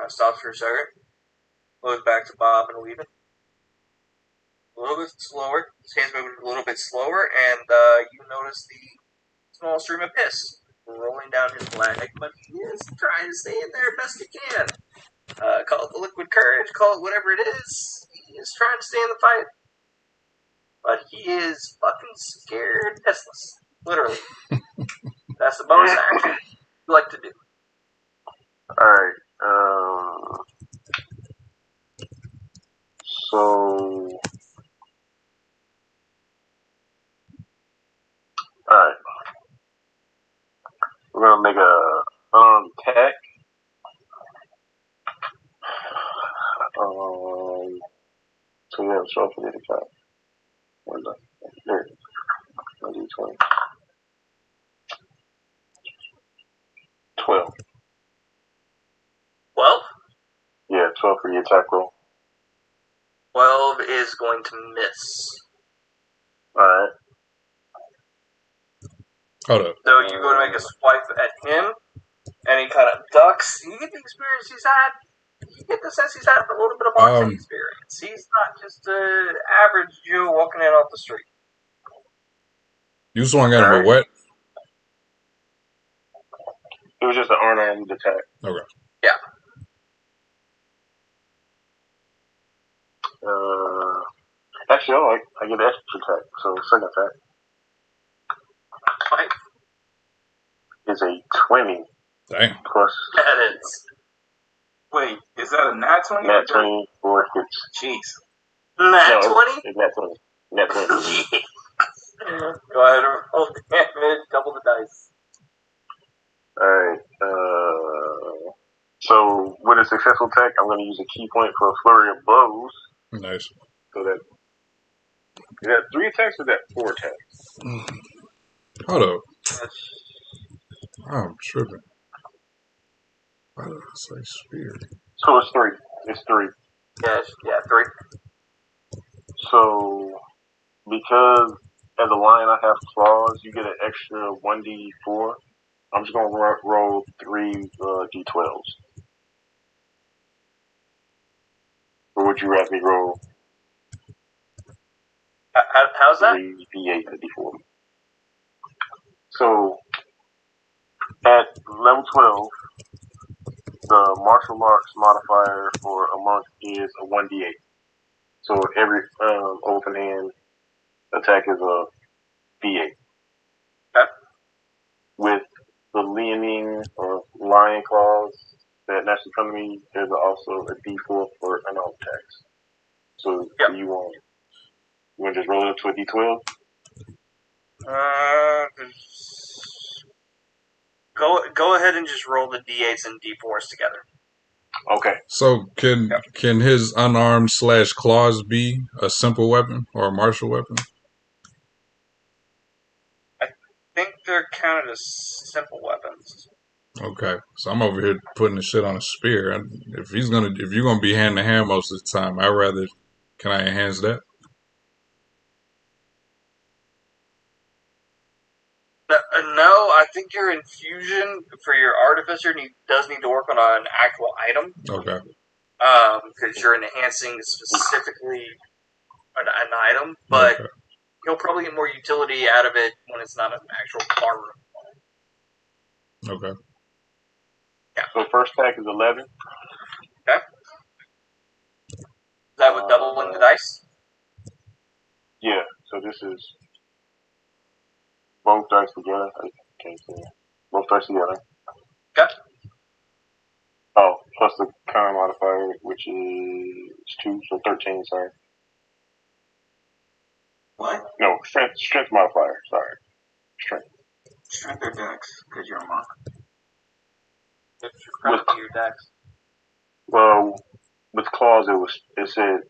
Speaker 1: stops for a second. Goes back to bobbing and weaving. A little bit slower. His hands move a little bit slower, and you notice the small stream of piss rolling down his leg, but he is trying to stay in there best he can. Call it the liquid courage, call it whatever it is. He is trying to stay in the fight. But he is fucking scared pissless. Literally. That's the bonus action you like to do.
Speaker 4: Alright, so... Alright. We're gonna make a unarmed attack. So yeah, so for the attack. Where's that? There it is. I'll do 20. 12.
Speaker 1: 12?
Speaker 4: Yeah, 12 for the attack roll.
Speaker 1: 12 is going to miss.
Speaker 4: Alright.
Speaker 3: Hold up.
Speaker 1: So you go to make a swipe at him, and he kind of ducks. You get the experience he's had. You get the sense he's had a little bit of boxing experience. He's not just an average Joe walking in off the street.
Speaker 3: You swung at him with what?
Speaker 4: It was just an unarmed attack.
Speaker 3: Okay.
Speaker 1: Yeah.
Speaker 4: Actually, I get an extra attack, so second attack.
Speaker 1: Right.
Speaker 4: Is a 20.
Speaker 3: Dang.
Speaker 4: Plus.
Speaker 1: That is.
Speaker 2: Wait, is that a nat 20?
Speaker 4: Nat 20 or hits.
Speaker 2: Jeez.
Speaker 1: Nat 20?
Speaker 4: It's nat 20. Nat 20.
Speaker 1: Go ahead and roll damage, double the dice.
Speaker 4: Alright, so with a successful attack, I'm going to use a key point for a flurry of blows.
Speaker 3: Nice.
Speaker 4: So that, is that 3 attacks or is that 4 attacks?
Speaker 3: Hold up. I'm tripping. Why did I say spear?
Speaker 4: So it's 3. It's 3.
Speaker 1: Yeah, 3.
Speaker 4: So because as a lion I have claws, you get an extra 1d4. I'm just gonna roll 3 d12s. Or would you rather me roll
Speaker 1: How's that?
Speaker 4: 3 d8 and d4? So at level 12, the martial arts modifier for a monk is a 1d8. So every open hand attack is a d8.
Speaker 1: Okay.
Speaker 4: With the leaning or lion claws that naturally come to me, there's also a d4 for unarmed attacks. So
Speaker 1: Yep.
Speaker 4: do you want to just roll it up to a d12?
Speaker 1: Go ahead and just roll the d8s and d4s together.
Speaker 4: Okay.
Speaker 3: So can his unarmed / claws be a simple weapon or a martial weapon?
Speaker 1: I think they're counted as simple weapons.
Speaker 3: Okay, so I'm over here putting the shit on a spear. And if you're gonna be hand to hand most of the time, I rather. Can I enhance that?
Speaker 1: No, I think your infusion for your artificer does need to work on an actual item.
Speaker 3: Okay.
Speaker 1: Because you're enhancing specifically an item, but
Speaker 3: Okay.
Speaker 1: you'll probably get more utility out of it when it's not an actual bar room.
Speaker 3: Okay.
Speaker 1: Yeah.
Speaker 4: So first attack is 11.
Speaker 1: Okay. Is that with doubling the dice?
Speaker 4: Yeah. So this is both dice together. I can't see. Both dice together.
Speaker 1: Okay.
Speaker 4: Oh, plus the con modifier, which is 2, so 13. Sorry.
Speaker 2: What?
Speaker 4: No, strength modifier. Sorry, strength.
Speaker 2: Strength or dex? Because you're a monk.
Speaker 1: If you're crapping your dex.
Speaker 4: Well, with claws, it said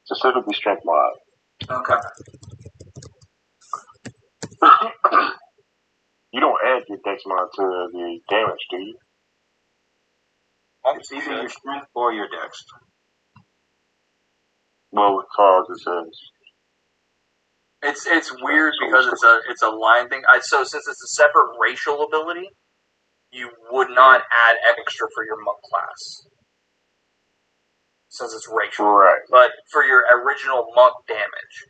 Speaker 4: specifically strength mod.
Speaker 2: Okay.
Speaker 4: You don't add your dex mod to the damage, do you?
Speaker 2: It's either your strength or your dex.
Speaker 4: Well, with claws, it says
Speaker 1: It's weird because it's a line thing. So since it's a separate racial ability, you would not add extra for your monk class. Since it's racial.
Speaker 4: right.
Speaker 1: But for your original monk damage,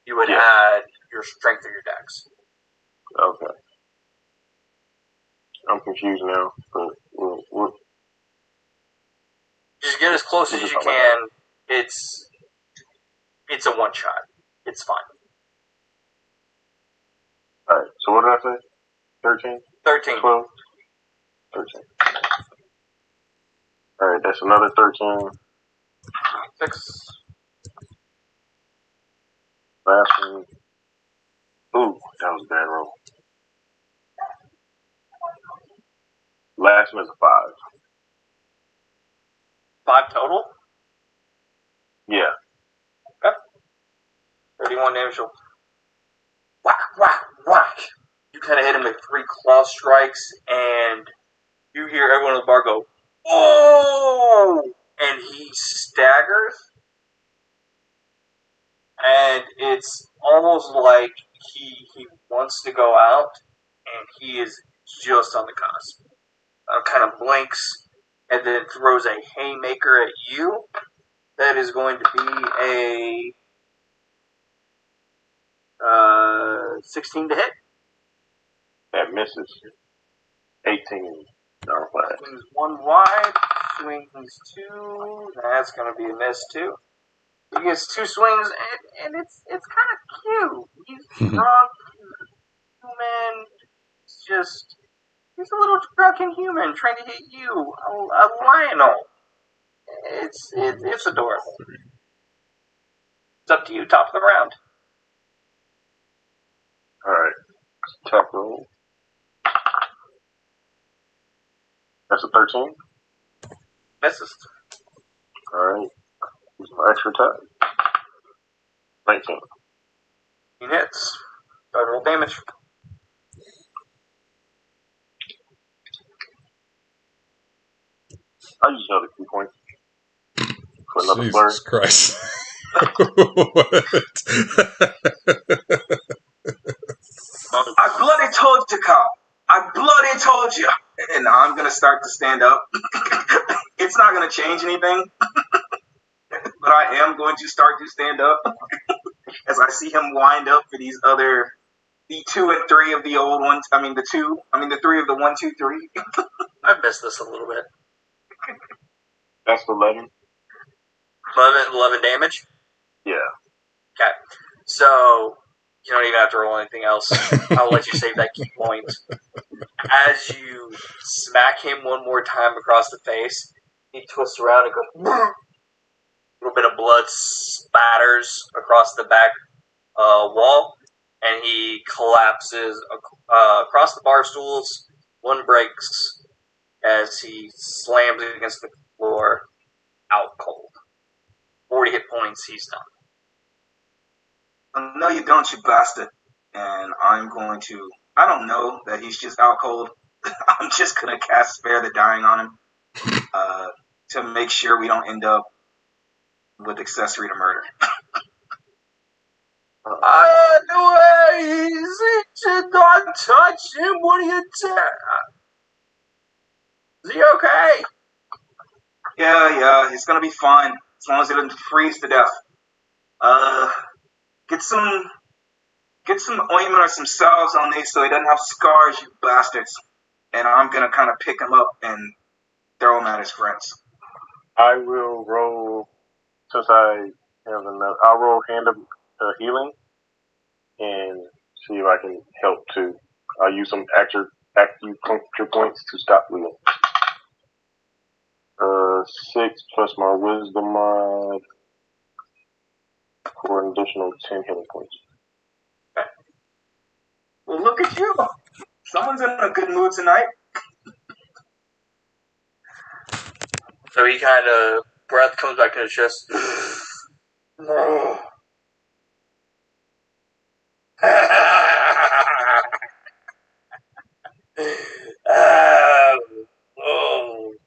Speaker 1: you would add your strength or your dex.
Speaker 4: Okay. I'm confused now, but we'll
Speaker 1: Just get as close as you can. It's a one shot. It's fine.
Speaker 4: Alright, so what did I say? 13?
Speaker 1: 13.
Speaker 4: 12? 13. Alright, that's another 13.
Speaker 1: 6.
Speaker 4: Last one. Ooh, that was a bad roll. Last one is a 5.
Speaker 1: 5 total?
Speaker 4: Yeah.
Speaker 1: Okay. 31 damage. Whack, whack, whack. You kind of hit him with 3 claw strikes, and you hear everyone in the bar go, "Oh!" And he staggers, and it's almost like he wants to go out, and he is just on the cusp. Kind of blinks, and then throws a haymaker at you. That is going to be a 16 to hit.
Speaker 4: That misses. 18. No, flat.
Speaker 1: Swings 1 wide, swings 2. That's going to be a miss too. He gets 2 swings, and it's kind of cute. He's drunk, human. He's a little drunken human trying to hit you, a Lionel. It's adorable. It's up to you, top of the round.
Speaker 4: Alright. Attack roll. That's a 13.
Speaker 1: Misses.
Speaker 4: Alright. Use my extra attack. 19.
Speaker 1: He hits. So I roll damage.
Speaker 4: use another key point for another flurry.
Speaker 3: Jesus Christ. What?
Speaker 2: I bloody told you, Kyle. I bloody told you. And I'm going to start to stand up. It's not going to change anything. But I am going to start to stand up as I see him wind up for these other, the 2 and 3 of the old ones. The 3 of the 1, 2, 3.
Speaker 1: I missed this a little bit.
Speaker 4: That's 11.
Speaker 1: 11 damage?
Speaker 4: Yeah.
Speaker 1: Okay. So, you don't even have to roll anything else. I'll let you save that key point. As you smack him one more time across the face, he twists around and goes, a little bit of blood spatters across the back wall, and he collapses across the bar stools. One breaks as he slams against the floor, out cold. 40 hit points, he's done.
Speaker 2: No, you don't, you bastard. And I'm going to, I don't know that he's just out cold. I'm just going to cast Spare the Dying on him to make sure we don't end up with accessory to murder.
Speaker 1: Anyways, he did not touch him. What are you doing? Is he okay?
Speaker 2: Yeah, he's going to be fine as long as he doesn't freeze to death. Get some ointment or some salves on these so he doesn't have scars, you bastards. And I'm going to kind of pick him up and throw him at his friends.
Speaker 4: I will roll, since I have enough, I'll roll Hand of Healing and see if I can help too. I'll use some acupuncture points to stop bleeding. 6 plus my wisdom mod for an additional 10 healing points.
Speaker 2: Well, look at you. Someone's in a good mood tonight.
Speaker 1: So he kind of, breath comes back to his chest.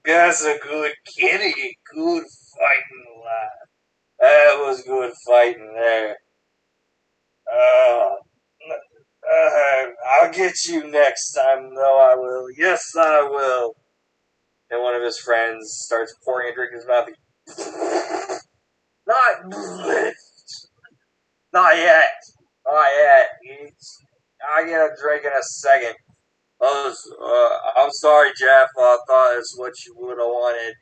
Speaker 1: That's a good kitty. Good fighting, lad. That was good fighting there. I'll get you next time, though. I will. Yes, I will. And one of his friends starts pouring a drink in his mouth. Not yet. I'll get a drink in a second. I'm sorry, Jeff. I thought it's what you would have wanted.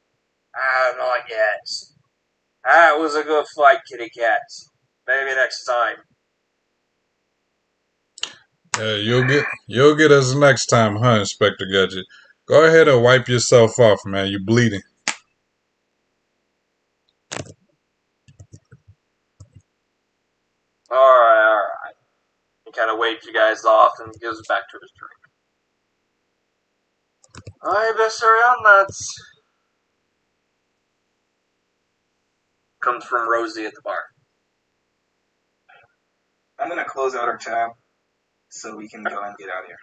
Speaker 1: Not yet. That was a good fight, kitty cat. Maybe next time.
Speaker 3: Yeah, you'll get us next time, huh, Inspector Gadget? Go ahead and wipe yourself off, man. You're bleeding.
Speaker 1: Alright. He kind of waves you guys off and goes back to his drink. I best hurry on, lads. Comes from Rosie at the bar.
Speaker 2: I'm going to close out our tab so we can go and get out of here.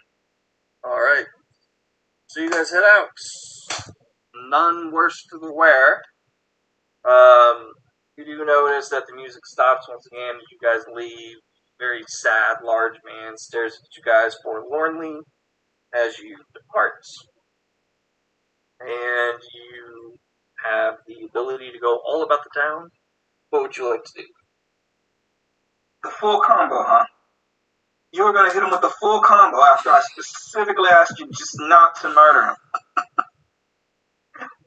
Speaker 1: Alright. So you guys head out. None worse for the wear. You do notice that the music stops once again as you guys leave. Very sad, large man stares at you guys forlornly as you depart. And you have the ability to go all about the town. What would you like to do?
Speaker 2: The full combo, huh? You were going to hit him with the full combo after I specifically asked you just not to murder him.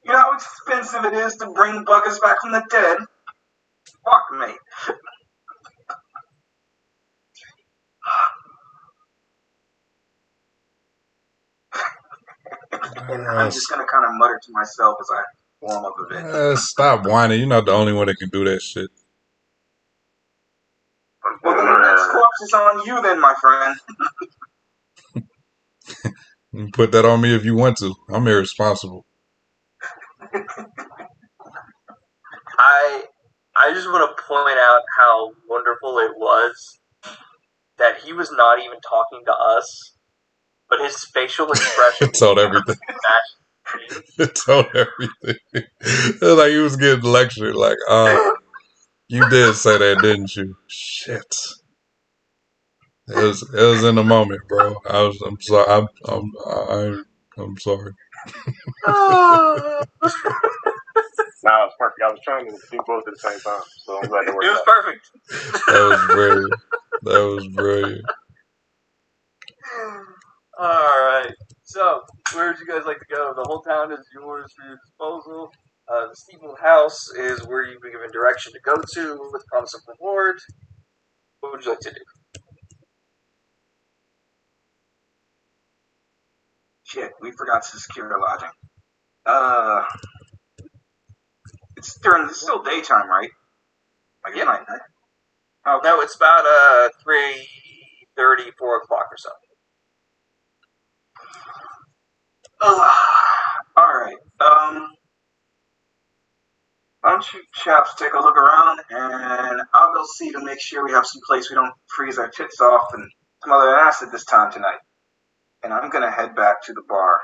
Speaker 2: You know how expensive it is to bring buggers back from the dead? Fuck me. And I'm just going to kind of mutter to myself as I warm up a bit.
Speaker 3: Stop whining. You're not the only one that can do that shit.
Speaker 2: Well, then the next corpse is on you then, my friend.
Speaker 3: You can put that on me if you want to. I'm irresponsible.
Speaker 1: I just want to point out how wonderful it was that he was not even talking to us, but his facial expression
Speaker 3: told everything. It told everything. It was like he was getting lectured. Like, you did say that, didn't you? Shit. It was in the moment, bro. I'm sorry. I'm sorry.
Speaker 4: Nah, it's perfect. I was trying to do both at the same time, so I'm glad it worked
Speaker 1: It was
Speaker 4: out.
Speaker 1: perfect.
Speaker 3: That was brilliant. That was brilliant.
Speaker 1: Alright, so where would you guys like to go? The whole town is yours for your disposal. The steeple house is where you've been given direction to go to with promise of reward. What would you like to do?
Speaker 2: Shit, we forgot to secure the lodging. It's still daytime, right? Like it's
Speaker 1: Yep.
Speaker 2: night. Okay.
Speaker 1: No, it's about 3:30, 4 o'clock or so.
Speaker 2: Alright. Why don't you chaps take a look around, and I'll go see to make sure we have some place we don't freeze our tits off and some other acid this time tonight. And I'm gonna head back to the bar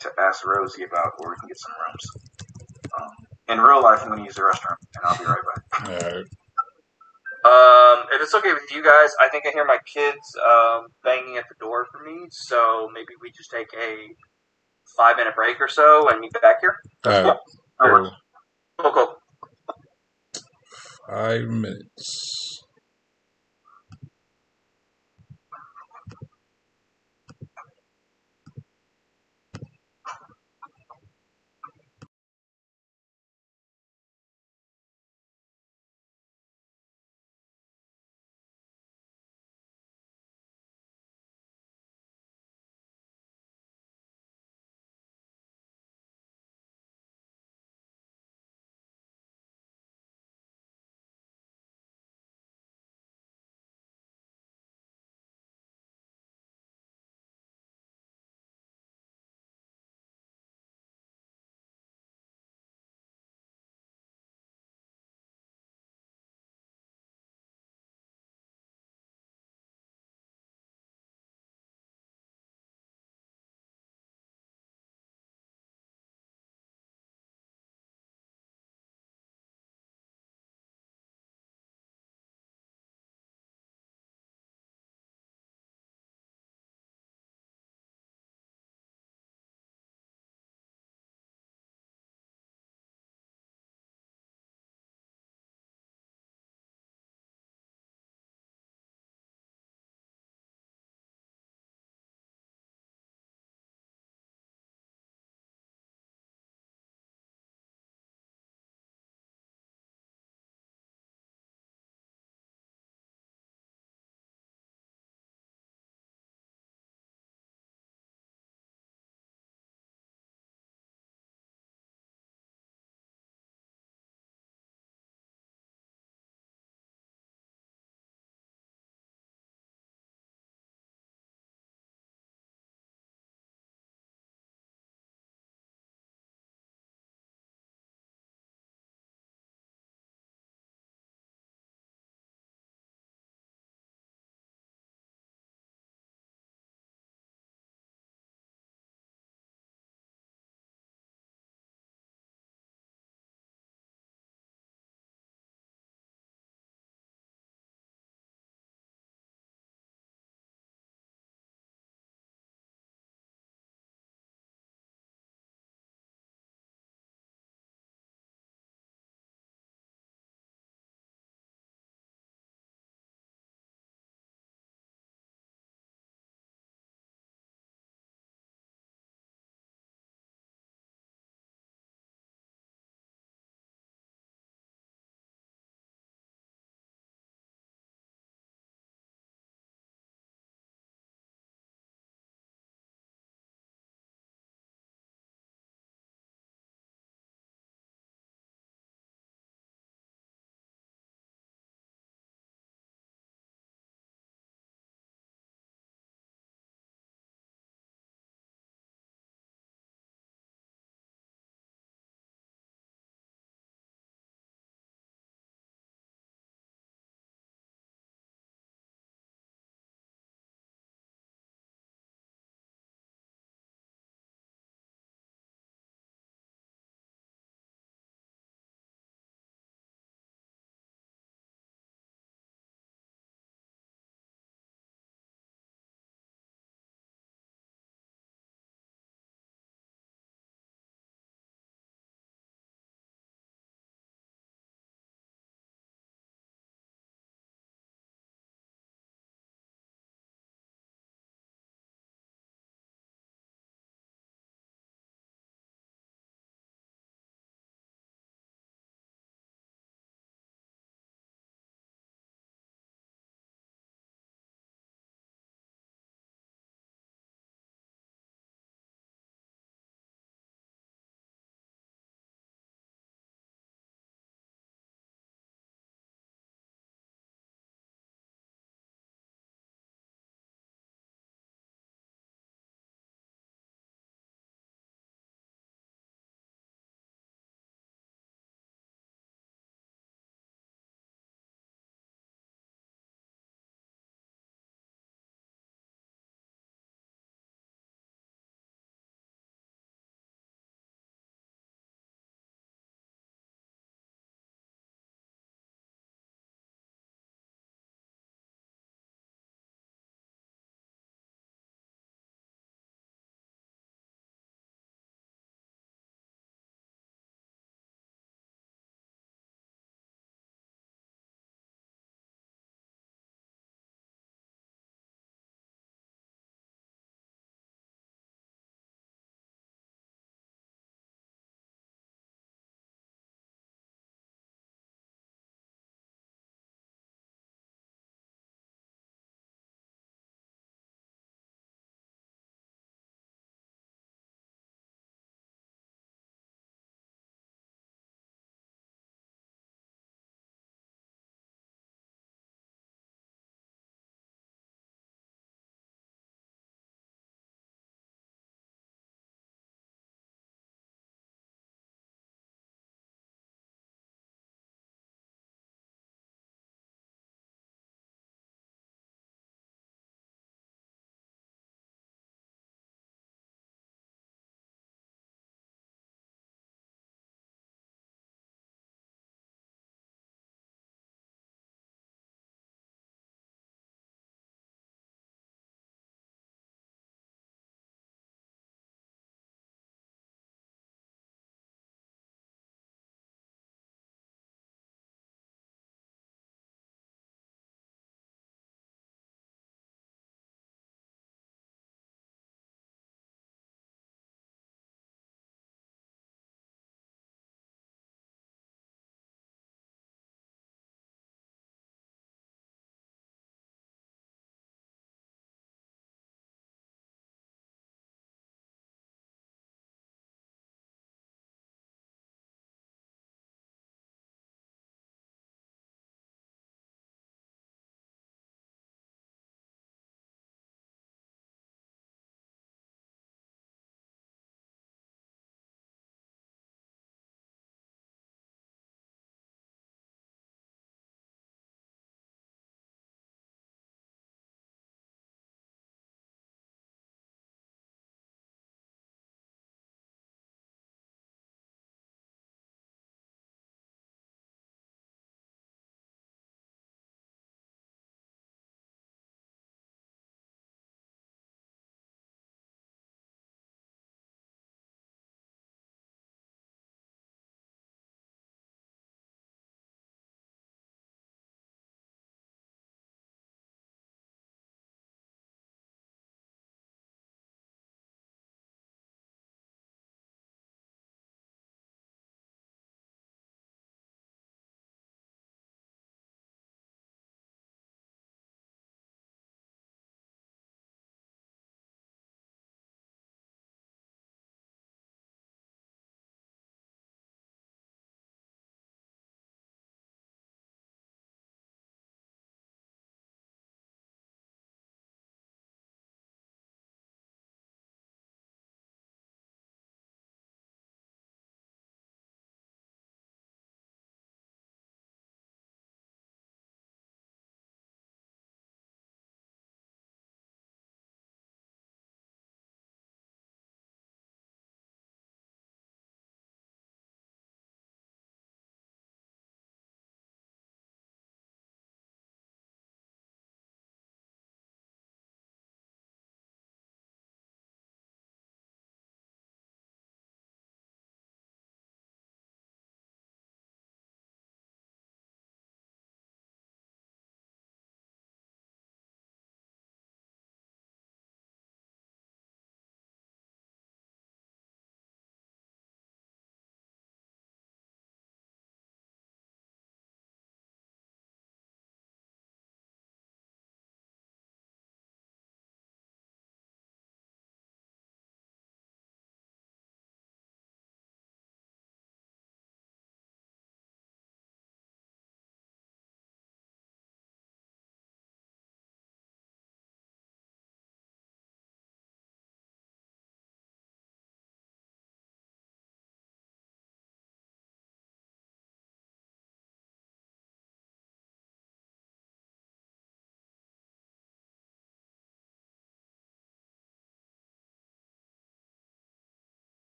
Speaker 2: to ask Rosie about where we can get some rooms. In real life, I'm gonna use the restroom, and I'll be right back.
Speaker 3: All right.
Speaker 1: If it's okay with you guys, I think I hear my kids banging at the door for me, so maybe we just take a 5-minute break or so and meet back here.
Speaker 3: All right.
Speaker 2: Cool.
Speaker 1: Cool.
Speaker 3: 5 minutes.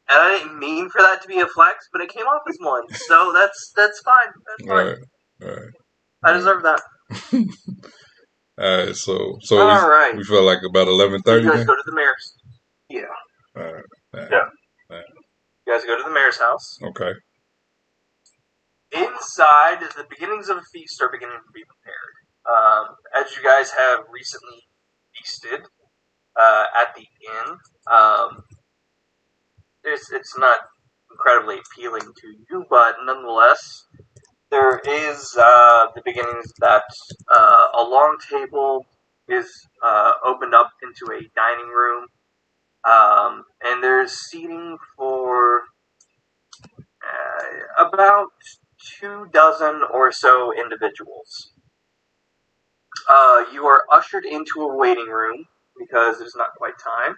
Speaker 1: And I didn't mean for that to be a flex, but it came off as one. So that's fine. That's fine.
Speaker 3: All right.
Speaker 1: I deserve that.
Speaker 3: All right. So
Speaker 1: All right.
Speaker 3: we feel like about
Speaker 1: So
Speaker 3: 11:30
Speaker 1: you guys
Speaker 3: then.
Speaker 1: go to the mayor's.
Speaker 2: Yeah.
Speaker 3: All right.
Speaker 4: Yeah.
Speaker 1: You guys go to the mayor's house.
Speaker 3: Okay.
Speaker 1: Inside, the beginnings of a feast are beginning to be prepared. As you guys have recently feasted at the inn, it's not incredibly appealing to you, but nonetheless, there is the beginnings that a long table is opened up into a dining room, and there's seating for about 24 or so individuals. You are ushered into a waiting room because it's not quite time,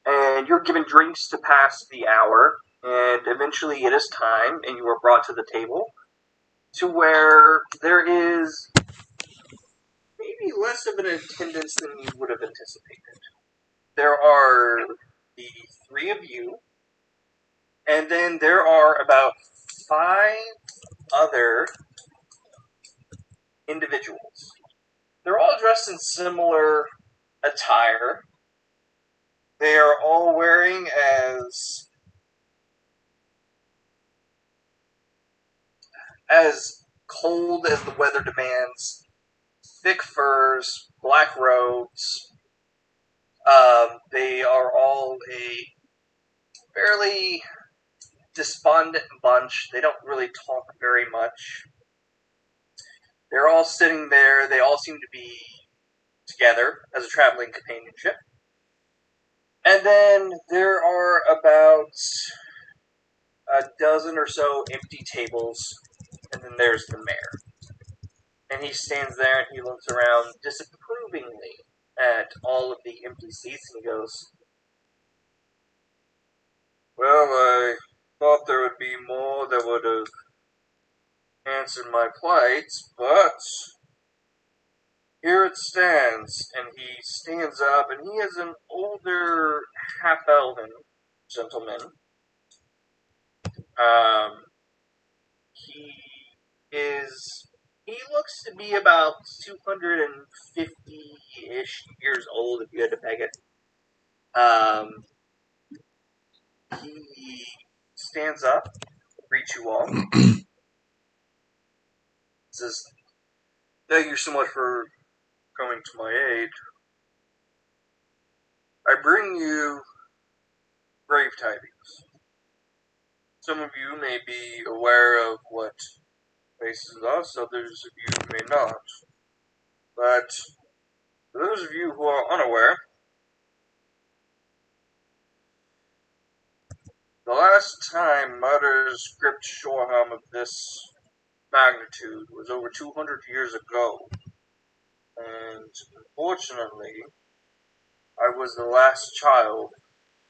Speaker 1: and you're given drinks to pass the hour, and eventually it is time, and you are brought to the table to where there is maybe less of an attendance than you would have anticipated. There are the three of you, and then there are about 5 other individuals. They're all dressed in similar attire. They are all wearing as cold as the weather demands, thick furs, black robes. They are all a fairly despondent bunch. They don't really talk very much. They're all sitting there. They all seem to be together as a traveling companionship. And then there are about a dozen or so empty tables, and then there's the mayor. And he stands there and he looks around disapprovingly at all of the empty seats and he goes, "Well, I thought there would be more that would have answered my plight, but here it stands." And he stands up, and he is an older half-elven gentleman. He looks to be about 250-ish years old, if you had to peg it. He stands up, greets you all, says, "Thank you so much for coming to my aid. I bring you grave tidings. Some of you may be aware of what faces us, others of you may not. But for those of you who are unaware, the last time murders gripped Shoreham of this magnitude was over 200 years ago, and unfortunately, I was the last child to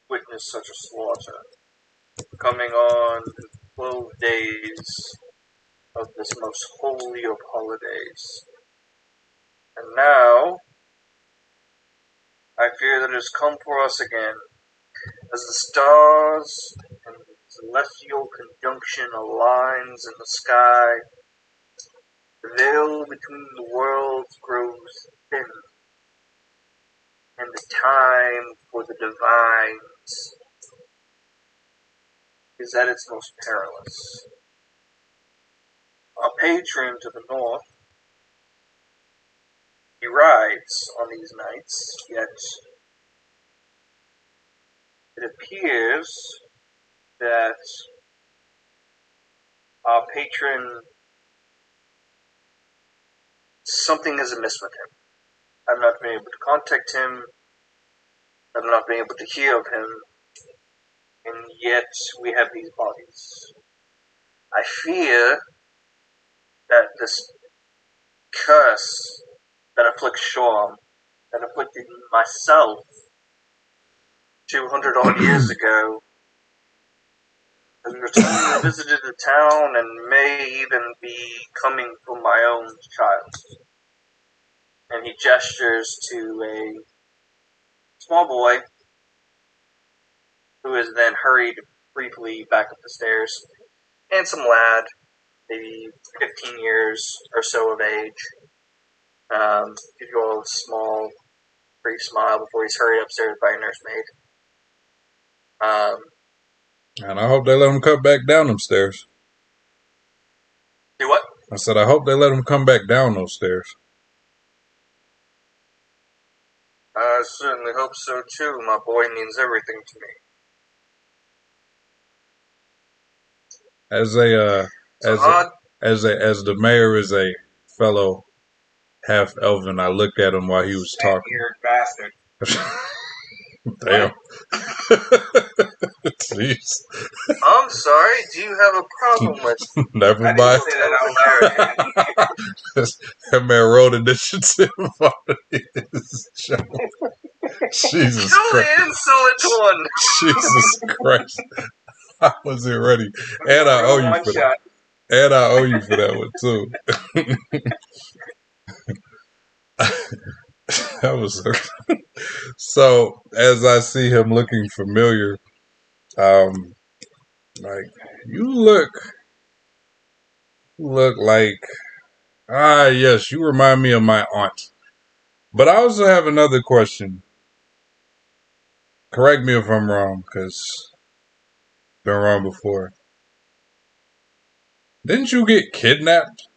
Speaker 1: witness such a slaughter, coming on 12 days of this most holy of holidays. And now, I fear that it has come for us again, as the stars and celestial conjunction aligns in the sky. The veil between the worlds grows thin, and the time for the divines is at its most perilous. Our patron to the north, he rides on these nights, yet it appears that our patron, something is amiss with him. I've not been able to contact him, I've not been able to hear of him, and yet we have these bodies. I fear that this curse that afflicts Shoreham, that afflicted myself 200 odd years ago, has returned and visited the town and may even be coming for my own child. And he gestures to a small boy who is then hurried briefly back up the stairs. Handsome lad, maybe 15 years or so of age. Gives you all a small, brief smile before he's hurried upstairs by a nursemaid.
Speaker 3: And I hope they let him come back down them stairs.
Speaker 1: Do what?
Speaker 3: I said, I hope they let him come back down those stairs.
Speaker 1: I certainly hope so too. My boy means everything to me.
Speaker 3: As the mayor is a fellow half elven, I looked at him while he was talking.
Speaker 2: Weird bastard.
Speaker 3: Damn. Jeez.
Speaker 1: I'm sorry, do you have a problem with
Speaker 3: Never
Speaker 2: I
Speaker 3: mind.
Speaker 2: didn't say that out loud.
Speaker 3: That man wrote initiative on his show. Jesus
Speaker 1: Kill
Speaker 3: Christ.
Speaker 1: the insolent one!
Speaker 3: Jesus Christ. I wasn't ready. And I owe you for that. And I owe you for that one too. That was so. As I see him looking familiar, like you look like yes, you remind me of my aunt. But I also have another question. Correct me if I'm wrong, because I've been wrong before. Didn't you get kidnapped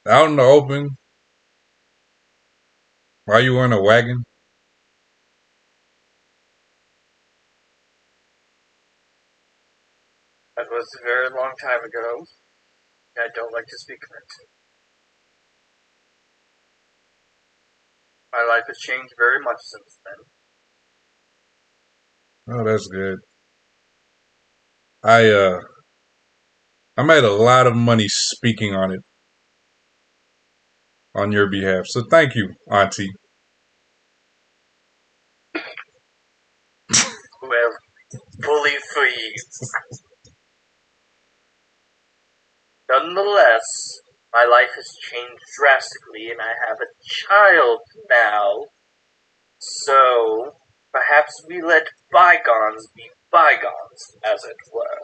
Speaker 3: out in the open while you were in a wagon?
Speaker 1: That was a very long time ago. I don't like to speak of it. My life has changed very much since then.
Speaker 3: Oh, that's good. I made a lot of money speaking on it on your behalf. So thank you, Auntie.
Speaker 1: Well, bully for you. Nonetheless, my life has changed drastically and I have a child now. So, perhaps we let bygones be bygones, as it were.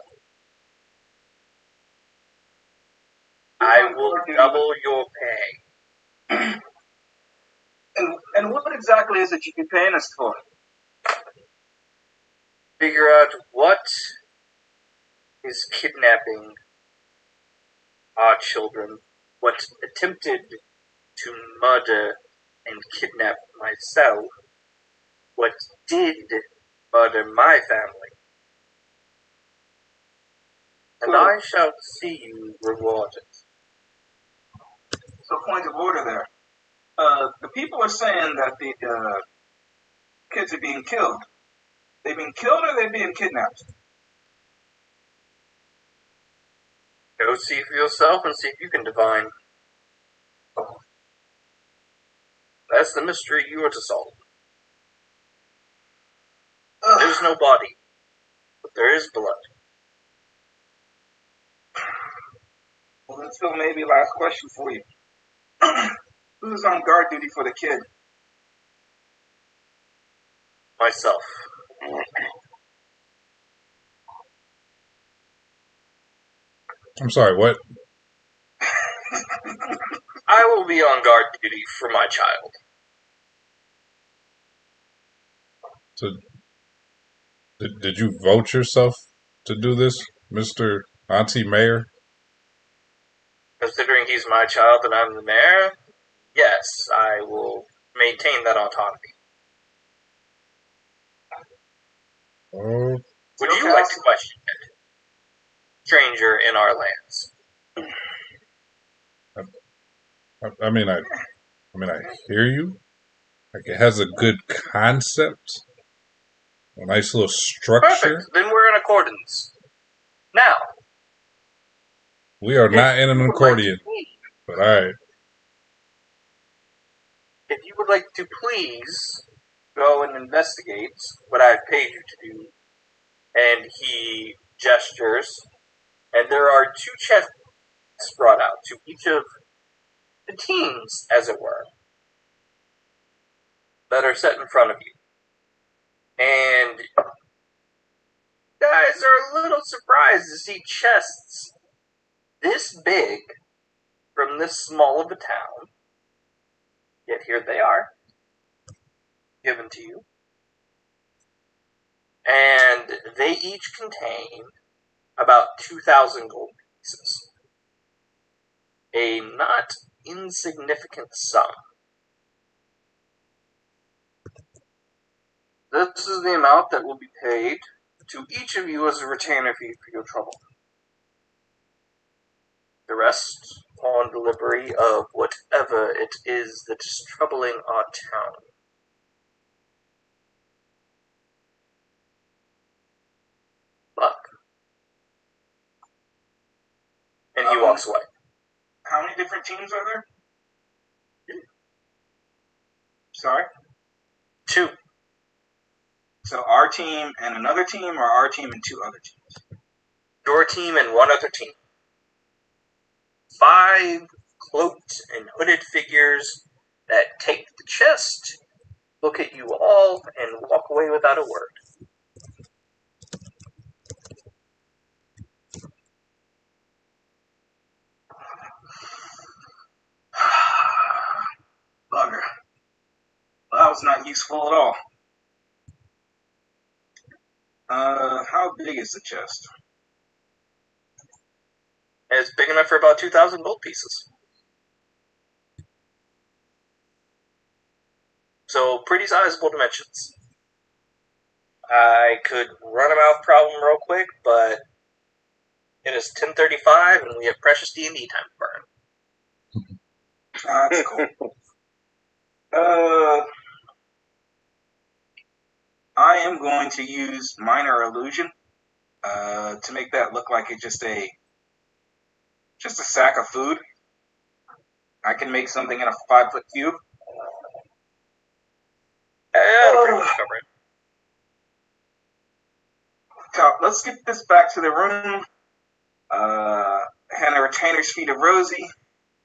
Speaker 1: I will double your pay.
Speaker 2: And what exactly is it you're paying us for?
Speaker 1: Figure out what is kidnapping our children, what attempted to murder and kidnap myself, what did murder my family. And I shall see you rewarded.
Speaker 2: So, point of order there. The people are saying that the kids are being killed. They've been killed or they're being kidnapped?
Speaker 1: Go see for yourself and see if you can divine. That's the mystery you are to solve. There's no body, but there is blood.
Speaker 2: Well, then, Phil, maybe last question for you. Who's on guard duty for the kid?
Speaker 1: Myself.
Speaker 3: I'm sorry, what?
Speaker 1: I will be on guard duty for my child.
Speaker 3: So, did you vote yourself to do this, Mr. Auntie Mayor?
Speaker 1: Considering he's my child and I'm the mayor, yes, I will maintain that autonomy.
Speaker 3: Oh,
Speaker 1: Would you like to question it? Stranger in our lands.
Speaker 3: I mean, I hear you. Like it has a good concept, a nice little structure.
Speaker 1: Perfect. Then we're in accordance. Now,
Speaker 3: We are not in an accordion, but all right.
Speaker 1: if you would like to please go and investigate what I've paid you to do, and he gestures, and there are 2 chests brought out to each of the teams, as it were, that are set in front of you. And guys are a little surprised to see chests this big from this small of a town. Yet here they are, given to you. And they each contain about 2,000 gold pieces. A not insignificant sum. This is the amount that will be paid to each of you as a retainer fee for your trouble. The rest upon delivery of whatever it is that is troubling our town. Buck. And he walks away.
Speaker 2: How many different teams are there? Sorry?
Speaker 1: 2.
Speaker 2: So our team and another team, or our team and 2 other teams?
Speaker 1: Your team and 1 other team. 5 cloaked and hooded figures that take the chest, look at you all, and walk away without a word.
Speaker 2: Bugger. Well, that was not useful at all. How big is the chest?
Speaker 1: It's big enough for about 2,000 gold pieces. So, pretty sizable dimensions. I could run a mouth problem real quick, but it is 10:35 and we have precious D&D time to burn.
Speaker 2: That's cool. I am going to use minor illusion to make that look like it's just a sack of food. I can make something in a 5-foot cube.
Speaker 1: That'll pretty much cover it.
Speaker 2: So let's get this back to the room. Hand a retainer's fee to Rosie,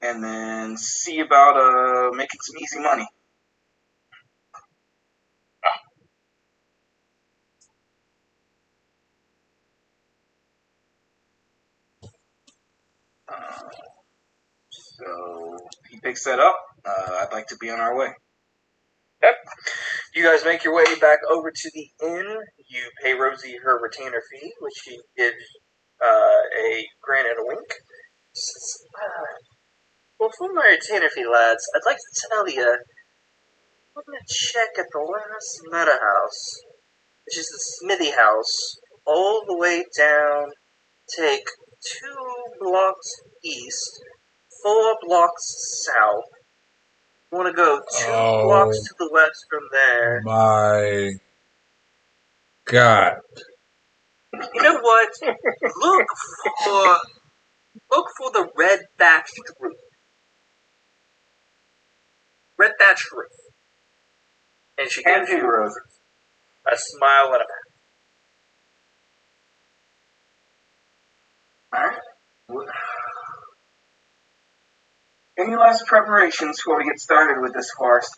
Speaker 2: and then see about making some easy money. So he picks that up. I'd like to be on our way.
Speaker 1: Yep. You guys make your way back over to the inn. You pay Rosie her retainer fee, which she gives a grin and a wink. Says, well, for my retainer fee, lads, I'd like to tell you, I'm going to check at the last meta house, which is the Smithy House, all the way down, take 2 blocks east, 4 blocks south. You want to go 2 blocks to the west from there.
Speaker 3: My God.
Speaker 1: You know what? Look for the red thatched roof. Red thatched roof. And she gives you a smile and a pat.
Speaker 2: Alright. Any last preparations before we get started with this farce?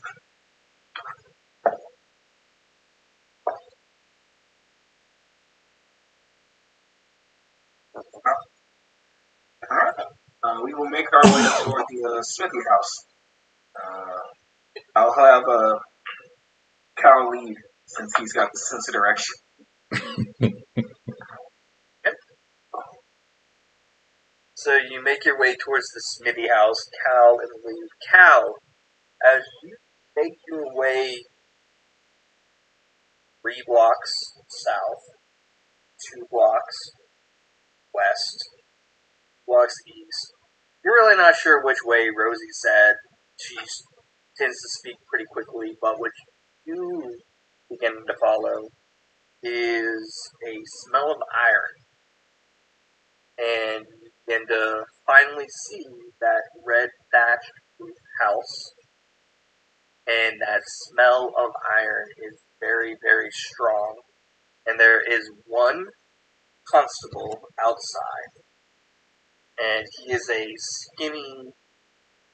Speaker 2: Alright. We will make our way toward the Smithy house. I'll have Cal lead since he's got the sense of direction.
Speaker 1: So you make your way towards the Smithy house, Cal and leave. Cal, as you make your way 3 blocks south, 2 blocks west, blocks east, you're really not sure which way Rosie said. She tends to speak pretty quickly, but what you begin to follow is a smell of iron. And you begin to finally see that red thatched roof house. And that smell of iron is very, very strong. And there is one constable outside. And he is a skinny,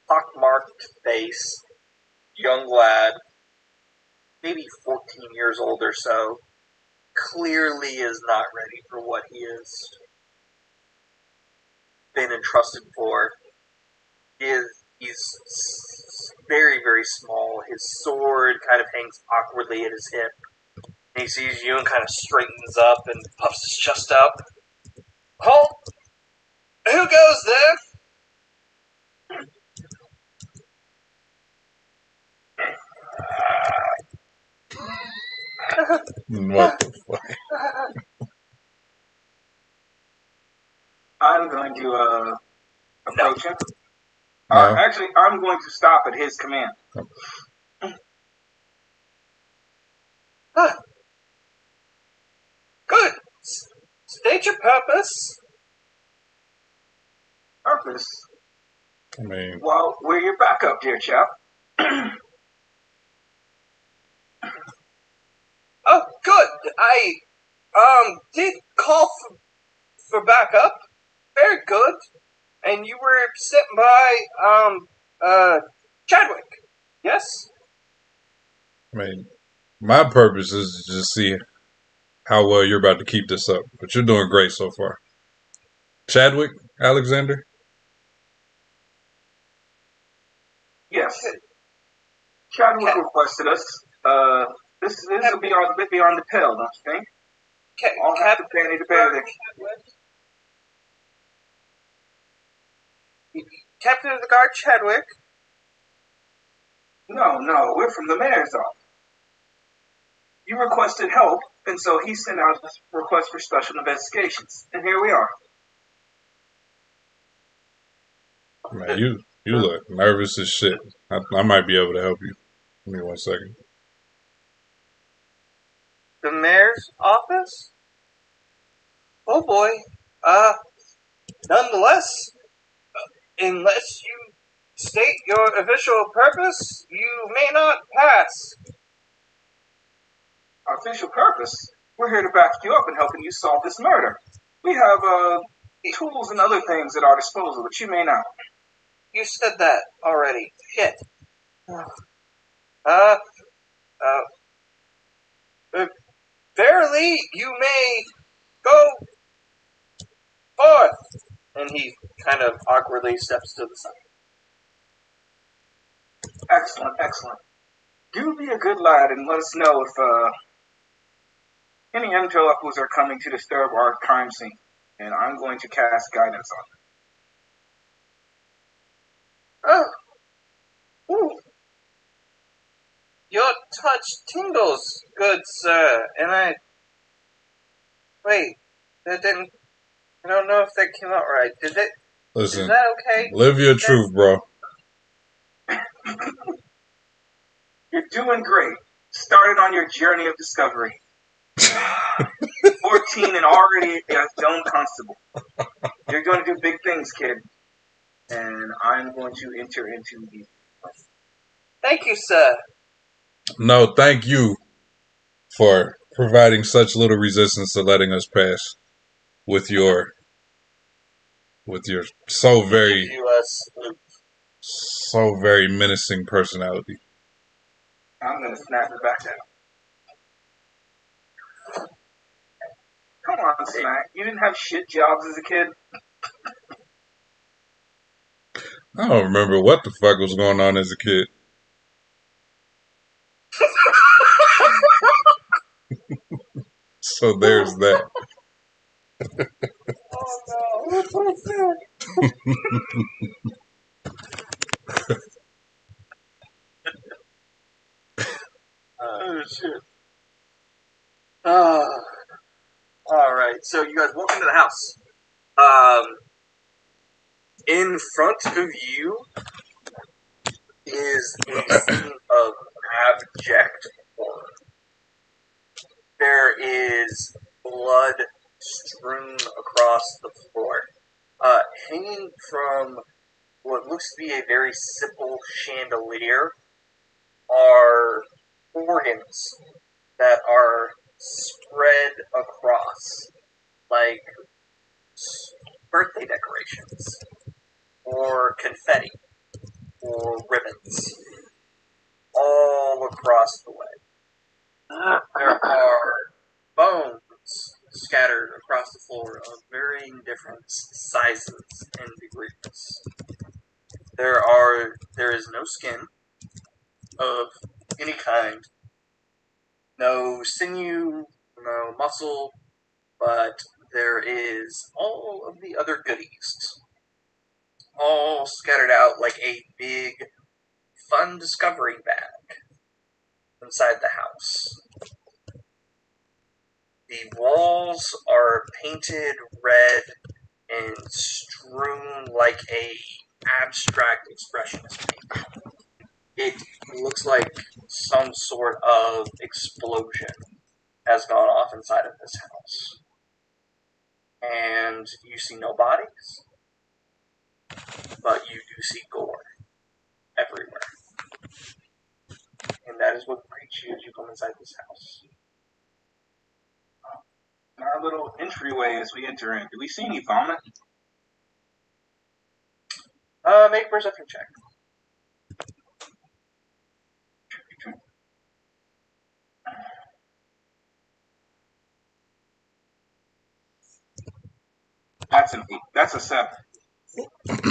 Speaker 1: pockmarked face, young lad, maybe 14 years old or so, clearly is not ready for what he has been entrusted for. He's very, very small. His sword kind of hangs awkwardly at his hip. And he sees you and kind of straightens up and puffs his chest out. Halt! Who goes there?
Speaker 3: What the fuck?
Speaker 2: I'm going to approach him.
Speaker 3: No.
Speaker 2: Actually, I'm going to stop at his command.
Speaker 1: Good. State your purpose.
Speaker 2: Purpose?
Speaker 3: I mean,
Speaker 2: Well, we're your backup, dear chap.
Speaker 1: Oh, good. I did call for backup. Very good. And you were sent by Chadwick. Yes?
Speaker 3: I mean, my purpose is to just see how well you're about to keep this up. But you're doing great so far. Chadwick Alexander?
Speaker 2: Yes. Chadwick requested us. This will be a bit beyond the pale, don't you think? I'll have to pay any debate.
Speaker 1: Captain of the Guard Chadwick?
Speaker 2: No, we're from the mayor's office. You requested help, and so he sent out a request for special investigations, and here we are.
Speaker 3: Man, you look nervous as shit. I might be able to help you. Give me 1 second.
Speaker 1: The mayor's office? Oh boy. Nonetheless, unless you state your official purpose, you may not pass.
Speaker 2: Our official purpose? We're here to back you up in helping you solve this murder. We have tools and other things at our disposal that you may not.
Speaker 1: You said that already. Shit. Verily, you may go forth. And he kind of awkwardly steps to the side.
Speaker 2: Excellent. Do be a good lad and let us know if any interlopers are coming to disturb our crime scene. And I'm going to cast guidance on them.
Speaker 1: Oh. Ooh. Your touch tingles, good sir, and wait, that didn't, I don't know if that came out right. Did it?
Speaker 3: Listen,
Speaker 1: is that okay?
Speaker 3: Live your truth, bro.
Speaker 2: You're doing great. Started on your journey of discovery. 14 and already a zone constable. You're going to do big things, kid. And I'm going to enter into the...
Speaker 1: Thank you, sir.
Speaker 3: No, thank you for providing such little resistance to letting us pass with your so very menacing personality.
Speaker 2: I'm going to snap it back out. Come on, Smack. You didn't have shit jobs as a kid?
Speaker 3: I don't remember what the fuck was going on as a kid. So there's that.
Speaker 1: Oh no. Oh shit. Alright, so you guys walk into the house. In front of you is a scene of abject horror. There is blood strewn across the floor. Hanging from what looks to be a very simple chandelier are organs that are spread across, like birthday decorations, or confetti, or ribbons, all across the way. There are bones scattered across the floor of varying different sizes and degrees. There is no skin of any kind, no sinew, no muscle, but there is all of the other goodies, all scattered out like a big, fun discovery bag inside the house. The walls are painted red and strewn like a abstract expressionist paint. It looks like some sort of explosion has gone off inside of this house. And you see no bodies, but you do see gore everywhere. And that is what greets you as you come inside this house.
Speaker 2: Our little entryway as we enter in. Do we see any vomit?
Speaker 1: Make a perception check.
Speaker 2: That's an 8. That's a 7.
Speaker 1: Nothing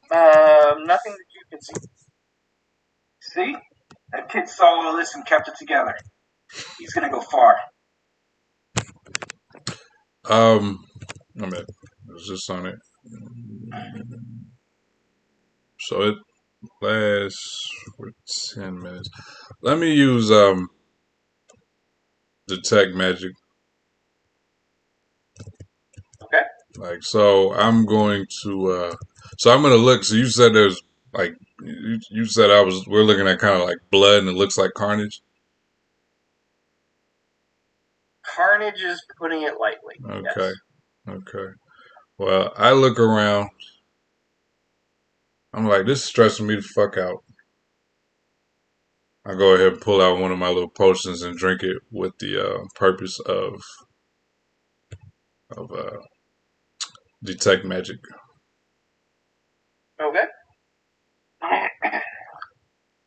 Speaker 1: that you can see.
Speaker 2: See? That kid saw all this and kept it together. He's gonna go far.
Speaker 3: I mean, was this on it? So it lasts for 10 minutes. Let me use detect magic.
Speaker 1: Okay.
Speaker 3: Like, so I'm going to so I'm gonna look. So you said there's like you said we're looking at kind of like blood and it looks like carnage.
Speaker 1: Carnage is putting it lightly.
Speaker 3: Okay.
Speaker 1: Yes.
Speaker 3: Okay. Well, I look around. I'm like, this is stressing me the fuck out. I go ahead and pull out one of my little potions and drink it with the purpose of detect magic.
Speaker 1: Okay.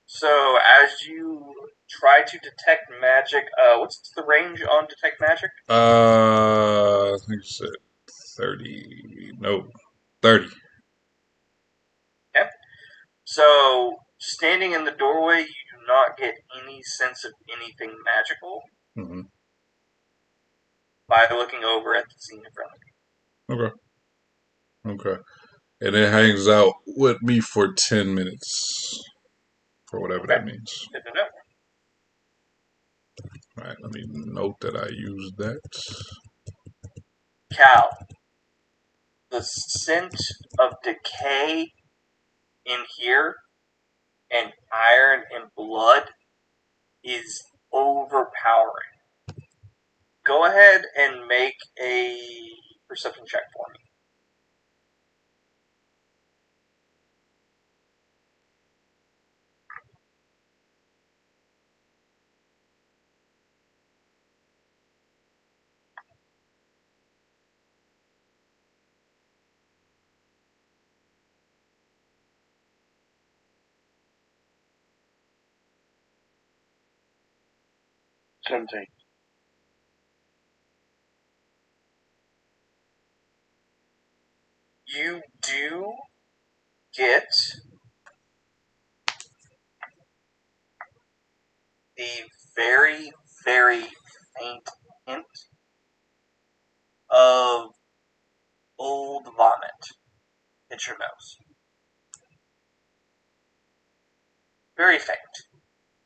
Speaker 1: So as you try to detect magic, what's the range on detect magic?
Speaker 3: I think it's at 30. No, 30.
Speaker 1: Okay. So standing in the doorway, you do not get any sense of anything magical
Speaker 3: Mm-hmm.
Speaker 1: by looking over at the scene in front of you.
Speaker 3: Okay. Okay. And it hangs out with me for 10 minutes. For whatever that means.
Speaker 1: Good to know.
Speaker 3: Alright, let me note that I used that.
Speaker 1: Cal, the scent of decay in here and iron and blood is overpowering. Go ahead and make a perception check for me. You do get the very, very faint hint of old vomit hit your nose. Very faint.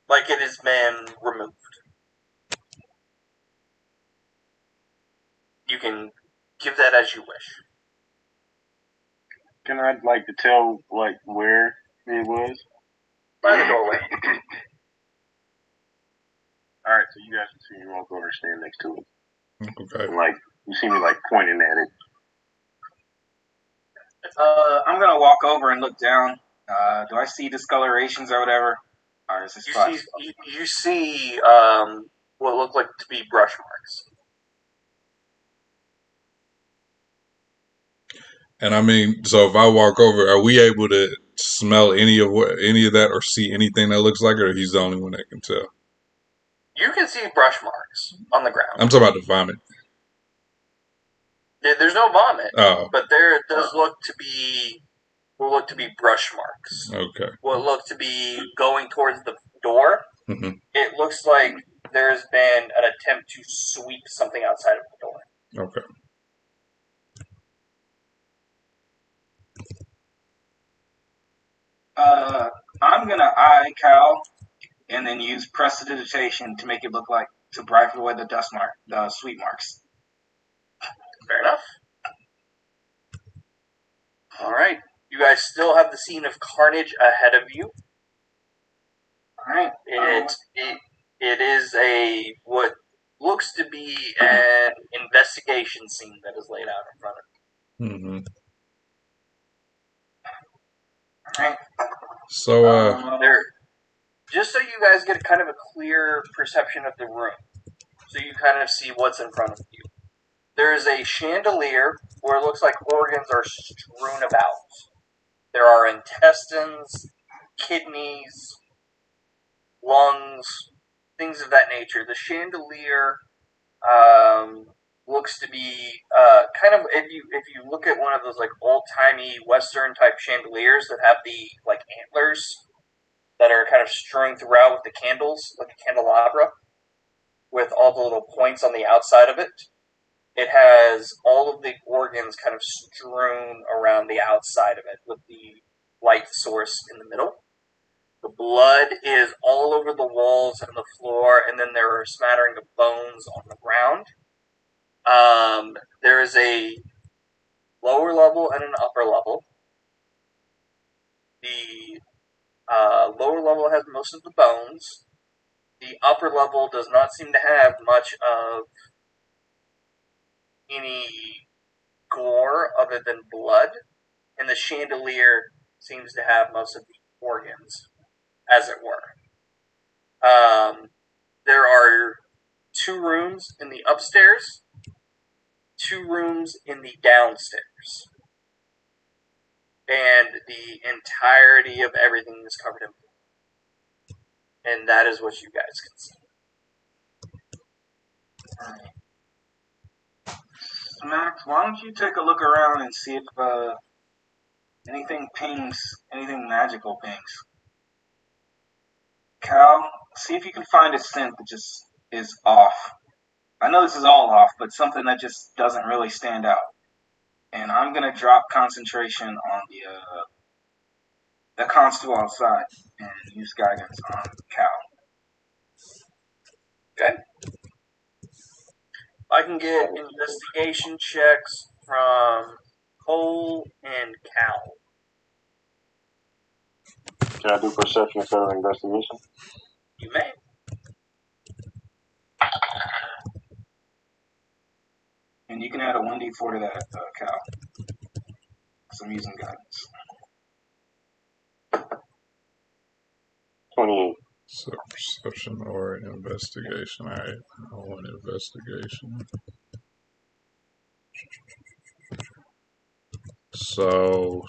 Speaker 1: Like it has been removed. You can give that as you wish.
Speaker 4: Can I like to tell like where it was?
Speaker 1: By the doorway.
Speaker 4: All right, so you guys can see me walk over, stand next to it.
Speaker 3: Okay.
Speaker 4: And, like you see me like pointing at it.
Speaker 2: I'm gonna walk over and look down. Do I see discolorations or whatever? Or is this
Speaker 1: You see what look like to be brush marks.
Speaker 3: And I mean, so if I walk over, are we able to smell any of that or see anything that looks like it, or he's the only one that can tell?
Speaker 1: You can see brush marks on the ground.
Speaker 3: I'm talking about the vomit.
Speaker 1: There's no vomit,
Speaker 3: Oh,
Speaker 1: but there does look to be brush marks.
Speaker 3: okay.
Speaker 1: What look to be going towards the door.
Speaker 3: Mhm.
Speaker 1: It looks like there's been an attempt to sweep something outside of the door.
Speaker 3: Okay.
Speaker 2: I'm gonna eye Cal and then use prestidigitation to make it look like to brighten away the sweet marks.
Speaker 1: Fair enough. All right. You guys still have the scene of carnage ahead of you.
Speaker 2: All right.
Speaker 1: It is a what looks to be an investigation scene that is laid out in front of
Speaker 3: Mm-hmm.
Speaker 2: All right.
Speaker 3: So,
Speaker 1: there. Just so you guys get kind of a clear perception of the room, so you kind of see what's in front of you. There is a chandelier where it looks like organs are strewn about. There are intestines, kidneys, lungs, things of that nature. The chandelier looks to be kind of if you look at one of those like old timey Western type chandeliers that have the like antlers that are kind of strewn throughout with the candles, like a candelabra, with all the little points on the outside of it. It has all of the organs kind of strewn around the outside of it, with the light source in the middle. The blood is all over the walls and the floor, and then there are a smattering of bones on the ground. There is a lower level and an upper level. The lower level has most of the bones. The upper level does not seem to have much of any gore other than blood, and the chandelier seems to have most of the organs, as it were. There are 2 rooms in the upstairs, 2 rooms in the downstairs, and the entirety of everything is covered in blood. And that is what you guys can see.
Speaker 2: Max, why don't you take a look around and see if anything magical pings. Cal, see if you can find a scent that just is off. I know this is all off, but something that just doesn't really stand out. And I'm gonna drop concentration on the constable outside and use guidance on Cal.
Speaker 1: Okay. I can get investigation checks from Cole and Cal.
Speaker 4: Can I do perception instead of investigation?
Speaker 1: You may.
Speaker 2: And you can add a 1d4 to that, Cal. So I'm using guidance.
Speaker 4: 28.
Speaker 3: so perception or investigation. All right. I want investigation. So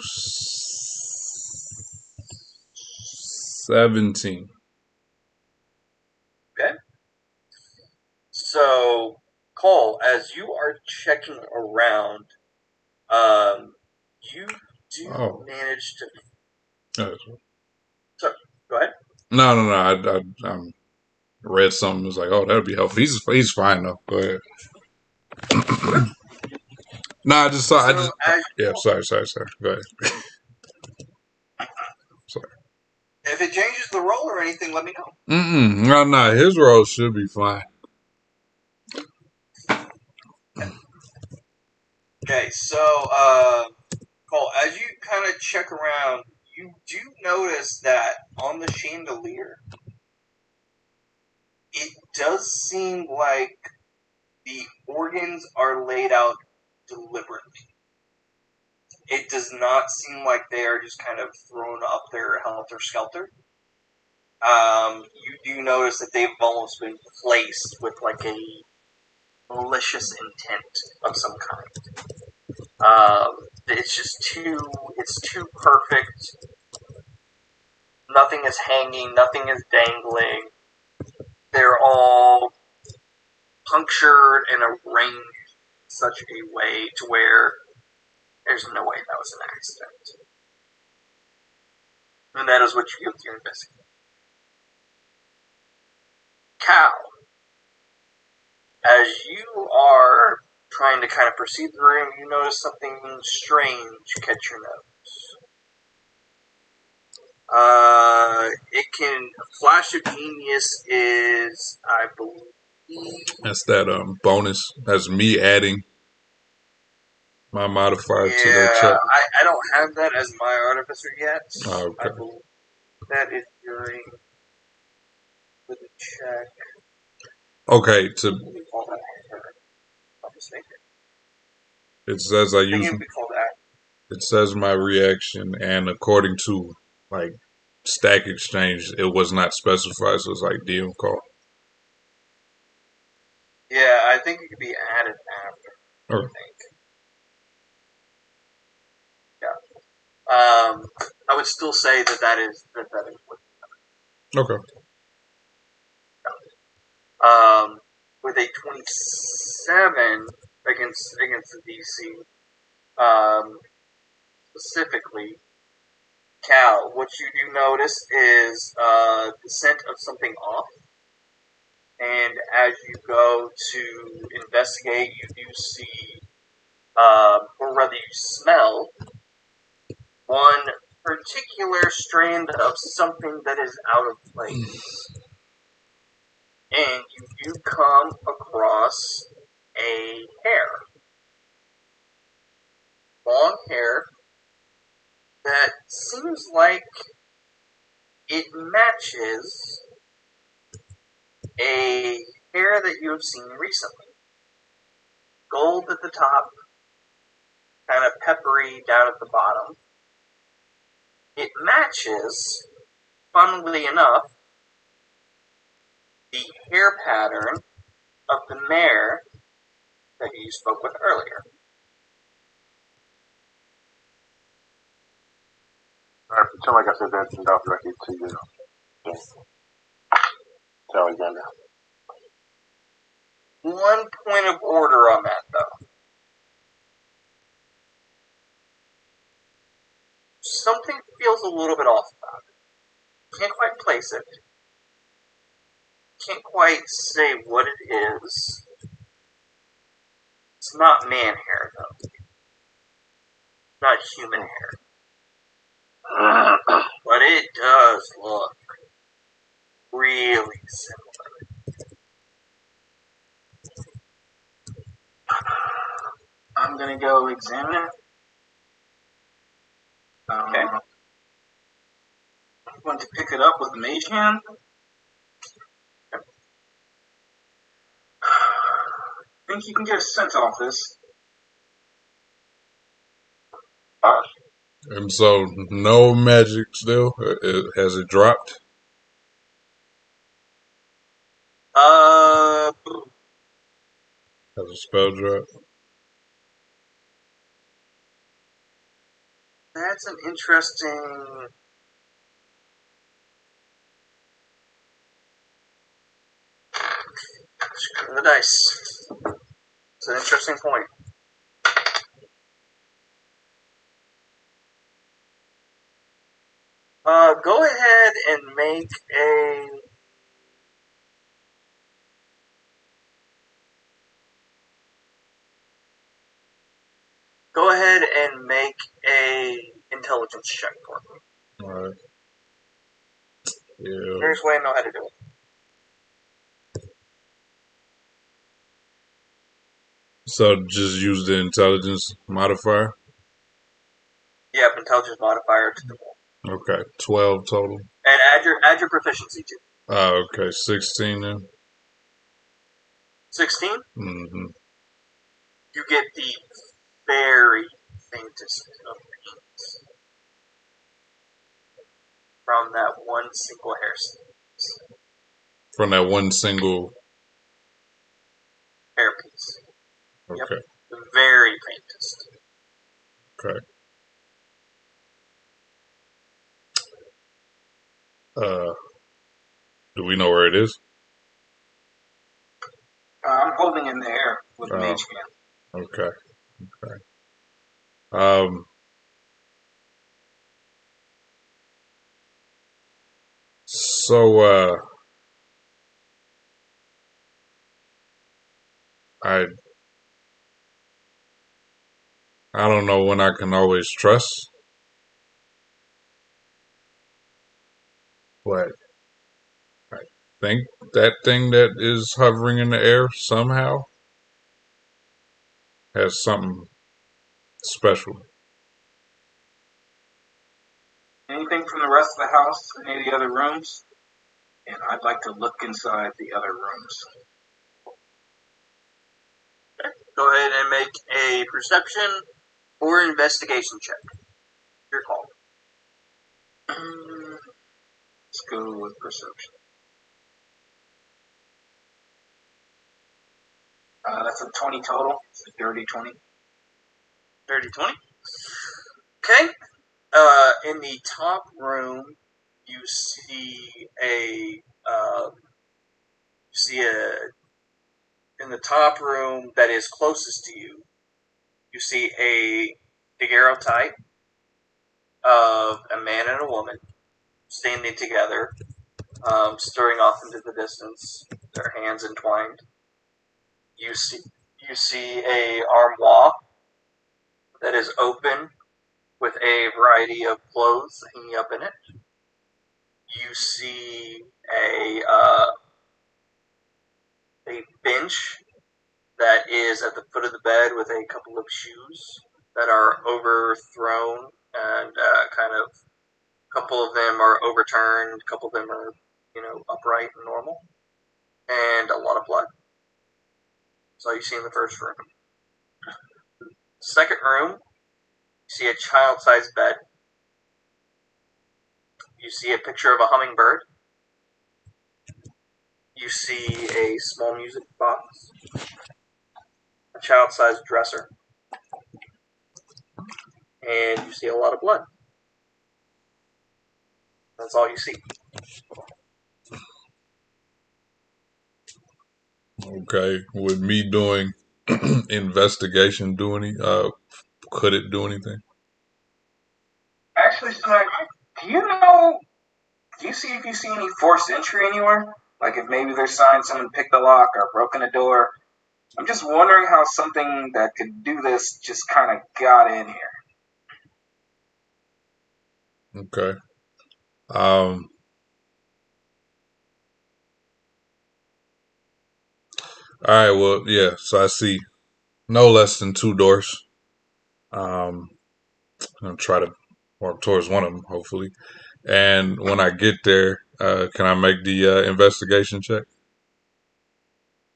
Speaker 3: 17.
Speaker 1: Okay. So, Cole, as you are checking around, you do manage to. So, go ahead.
Speaker 3: No. I read something. It was like, oh, that'd be helpful. He's fine though. Go ahead. No, I just saw. Sorry. Go ahead. Sorry.
Speaker 1: If it changes the roll or anything, let me know.
Speaker 3: No. His roll should be fine.
Speaker 1: Okay, so, Cole, as you kind of check around, you do notice that on the chandelier, it does seem like the organs are laid out deliberately. It does not seem like they are just kind of thrown up there helter-skelter. You do notice that they've almost been placed with like a malicious intent of some kind. It's too perfect. Nothing is hanging, nothing is dangling. they're all punctured and arranged in such a way to where there's no way that was an accident. And that is what you get with your investigation. Cal, as you are trying to kind of perceive the room, you notice something strange catch your nose. It can. Flash of Genius is, I believe.
Speaker 3: That's that bonus. That's me adding my modifier to the check.
Speaker 1: I don't have that as my artificer yet.
Speaker 3: Oh, okay.
Speaker 1: I believe that is during the check.
Speaker 3: Okay,
Speaker 1: What do we call that? I'm mistaken.
Speaker 3: it says I
Speaker 1: I think
Speaker 3: use.
Speaker 1: it would be called that.
Speaker 3: It says my reaction, and according to like Stack Exchange, it was not specified, so it's like DM call.
Speaker 1: Yeah, I think it could be added after.
Speaker 3: Okay.
Speaker 1: I think. Yeah. I would still say that is what.
Speaker 3: Okay.
Speaker 1: With a 27 against the DC, specifically, Cal, what you do notice is the scent of something off. And as you go to investigate, you do see, or rather, you smell one particular strand of something that is out of place. And you do come across a hair. Long hair that seems like it matches a hair that you have seen recently. Gold at the top, kind of peppery down at the bottom. It matches, funnily enough, the hair pattern of the mare that you spoke with earlier.
Speaker 4: Alright, pretend like I said that and I'll direct it to you. Yeah. To Alexander.
Speaker 1: One point of order on that, though. Something feels a little bit off about it. Can't quite place it. Can't quite say what it is. It's not man hair, though. Not human hair. But it does look really similar.
Speaker 2: I'm gonna go examine it.
Speaker 1: Okay.
Speaker 2: I'm going to pick it up with the mage hand. Think you can get a scent off this?
Speaker 3: And so, no magic still? Has it dropped?
Speaker 1: Uh,
Speaker 3: Has a spell dropped?
Speaker 1: that's an interesting. Screw the dice. It's an interesting point. Go ahead and make a. Go ahead and make a intelligence check for me.
Speaker 3: Alright. Yeah.
Speaker 1: Here's the way I know how to do it.
Speaker 3: So, just use the intelligence modifier?
Speaker 1: You have intelligence modifier to the roll.
Speaker 3: Okay. 12 total.
Speaker 1: And add your proficiency too.
Speaker 3: Oh, okay. 16 then?
Speaker 1: 16?
Speaker 3: Mm-hmm.
Speaker 1: You get the very faintest of greens from that one single hair
Speaker 3: From that one single.
Speaker 1: piece.
Speaker 3: Okay.
Speaker 1: Yep. The very faintest.
Speaker 3: Okay. Do we know where it is?
Speaker 2: holding in the air with a mage hand.
Speaker 3: Okay. Okay. Um. So, I I don't know when I can always trust, but I think that thing that is hovering in the air somehow has something special.
Speaker 2: Anything from the rest of the house, any of the other rooms? And I'd like to look inside the other rooms.
Speaker 1: Go ahead and make a perception or investigation check. Your call.
Speaker 2: Let's go with perception. That's a 20 total. It's a dirty 20.
Speaker 1: Dirty 20. Okay. In the top room, you see in the top room that is closest to you, you see a daguerreotype of a man and a woman standing together, staring off into the distance, their hands entwined. You see a armoire that is open with a variety of clothes hanging up in it. You see a bench that is at the foot of the bed with a couple of shoes that are overthrown and kind of. A couple of them are overturned. A couple of them are, upright and normal, and a lot of blood. That's all you see in the first room. Second room, you see a child-sized bed. You see a picture of a hummingbird. You see a small music box, a child-sized dresser, and you see a lot of blood. That's all you see.
Speaker 3: Okay. With me doing investigation, could it do anything?
Speaker 2: Actually, Snag, do you see if you see any forced entry anywhere? Like if maybe there's signs someone picked the lock or broken a door. I'm just wondering how something that could do this just kind of got in here.
Speaker 3: Okay. Um. All right. Well, yeah. So I see no less than two doors. I'm gonna try to walk towards one of them, hopefully. And when I get there, can I make the investigation check?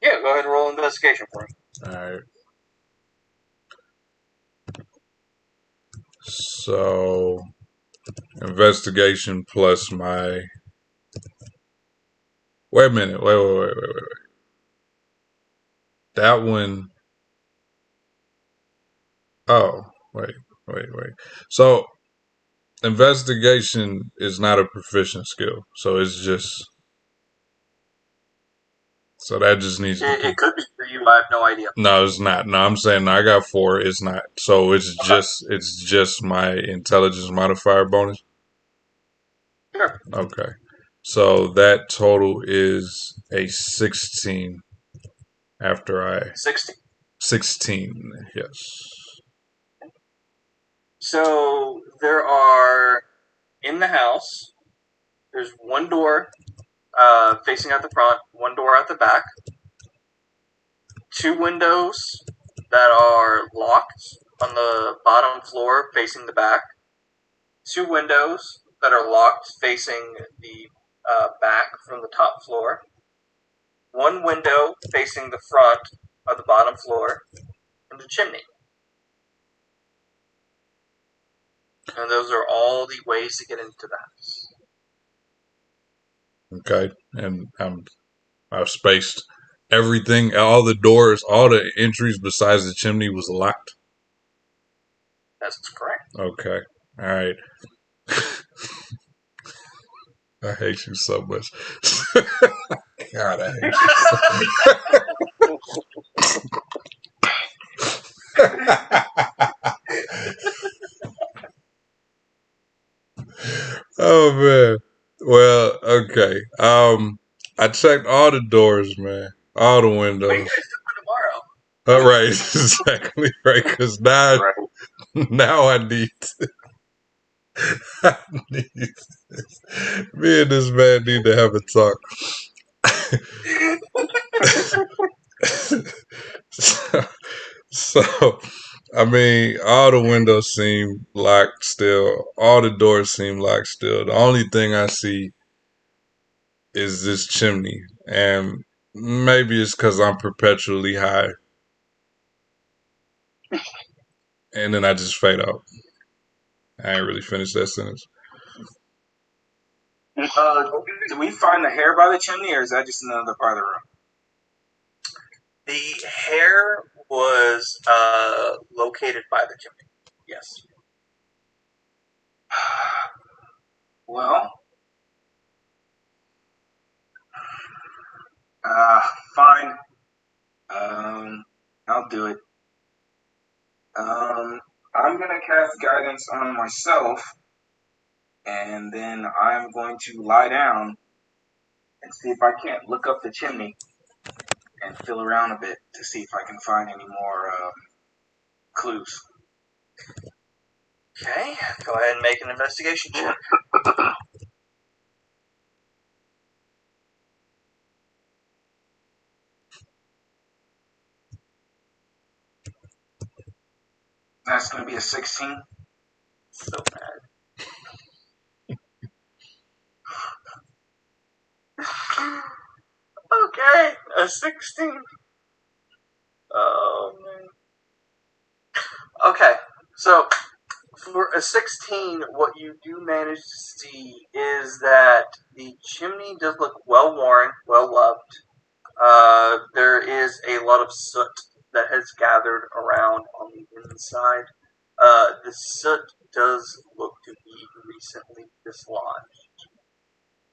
Speaker 1: Yeah, go ahead and roll investigation for me.
Speaker 3: All right. So investigation plus my. Wait a minute. Wait. That one. Oh, wait. So investigation is not a proficient skill. So it's just. So that just needs to be.
Speaker 1: It could be for you. I have no idea.
Speaker 3: No, it's not. No, I'm saying I got 4. It's not. So it's just my intelligence modifier bonus.
Speaker 1: Sure.
Speaker 3: Okay. So that total is a 16 after I 16, yes.
Speaker 1: So there are in the house. There's one door facing out the front, one door out the back, 2 windows that are locked on the bottom floor facing the back, 2 windows that are locked facing the back from the top floor, 1 window facing the front of the bottom floor, and a chimney. And those are all the ways to get into the house.
Speaker 3: Okay. And I've spaced everything, all the doors, all the entries besides the chimney was locked.
Speaker 1: That's correct.
Speaker 3: Okay. All right. I hate you so much. God, I hate you so Oh man. Well, okay. I checked all the doors, man. All the
Speaker 1: What are you
Speaker 3: windows.
Speaker 1: guys doing tomorrow?
Speaker 3: Right, exactly right. Because now,
Speaker 4: Right.
Speaker 3: now I need, I need me and this man need to have a talk. So, I mean, all the windows seem locked still. All the doors seem locked still. The only thing I see is this chimney, and maybe it's because I'm perpetually high, and then I just fade out. I ain't really finished that sentence.
Speaker 2: Did we find the hair by the chimney, or is that just another part of the room?
Speaker 1: The hair was located by the chimney. Yes.
Speaker 2: Well, fine. I'll do it. I'm gonna cast guidance on myself, and then I'm going to lie down and see if I can't look up the chimney and feel around a bit to see if I can find any more clues.
Speaker 1: Okay, go ahead and make an investigation check.
Speaker 2: That's going to be a 16.
Speaker 1: So bad. Okay, a 16. Oh man. Okay, so for a 16, what you do manage to see is that the chimney does look well worn, well loved. There is a lot of soot that has gathered around on the inside. The soot does look to be recently dislodged.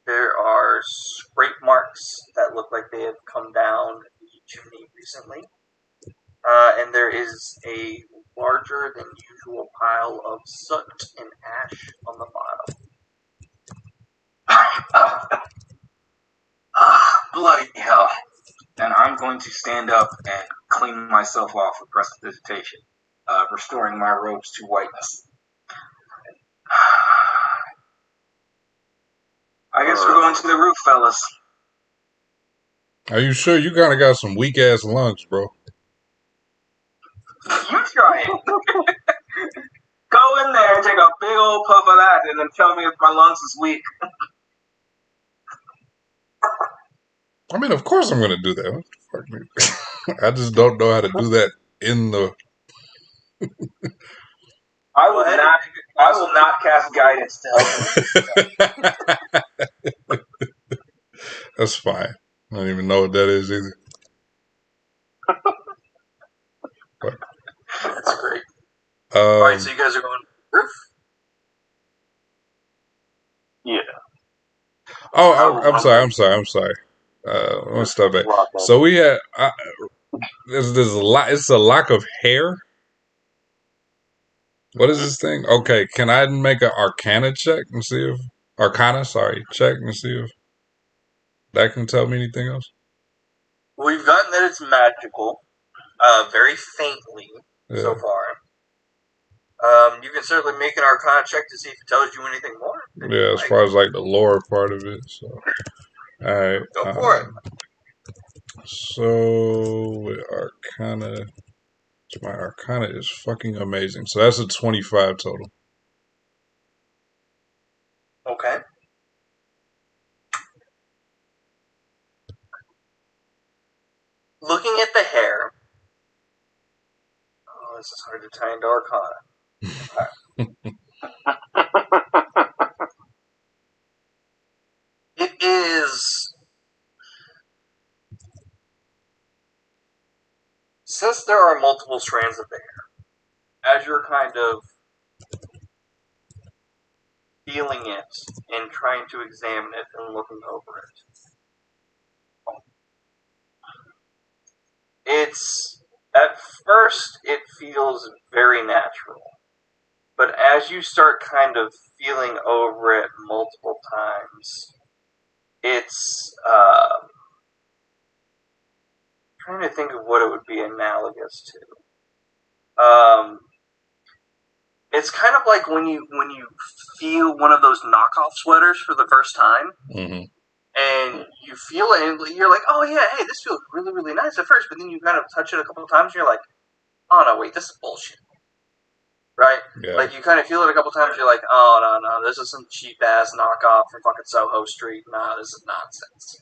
Speaker 1: There are scrape marks that look like they have come down the chimney recently. And there is a larger than usual pile of soot and ash on the bottom.
Speaker 2: Bloody hell. And I'm going to stand up and clean myself off with prestidigitation, restoring my robes to whiteness. I guess we're going to the roof, fellas.
Speaker 3: Are you sure? You kind of got some weak ass lungs, bro.
Speaker 2: You try it. Go in there and take a big old puff of that and then tell me if my lungs is weak.
Speaker 3: I mean, of course I'm gonna do that. What the fuck, man? I just don't know how to do that in the.
Speaker 2: I will not cast guidance to help you.
Speaker 3: That's fine. I don't even know what that is either.
Speaker 1: That's great. Alright, so you guys are going roof?
Speaker 4: Yeah.
Speaker 3: Oh, I'm sorry. Let's stop back. So we had there's a lot. It's a lock of hair. What is this thing? Okay, can I make an Arcana check and see if check and see if that can tell me anything else?
Speaker 1: We've gotten that it's magical, very faintly so far. You can certainly make an Arcana check to see if it tells you anything more.
Speaker 3: Yeah, as far as like the lower part of it. So, all right,
Speaker 1: go for it.
Speaker 3: So with Arcana, my Arcana is fucking amazing. So that's a 25 total.
Speaker 1: Okay. Looking at the hair. Oh, this is hard to tie into Arcana. It is. Since there are multiple strands of the hair, as you're kind of feeling it and trying to examine it and looking over it. It's, at first, it feels very natural. But as you start kind of feeling over it multiple times, it's, trying to think of what it would be analogous to. It's kind of like when you feel one of those knockoff sweaters for the first time, and you feel it, and you're like, oh yeah, hey, this feels really, really nice at first, but then you kind of touch it a couple of times, and you're like, oh no, wait, this is bullshit. Right?
Speaker 3: Yeah.
Speaker 1: Like, you kind of feel it a couple times, you're like, oh no, this is some cheap-ass knockoff from fucking Soho Street. Nah, this is nonsense.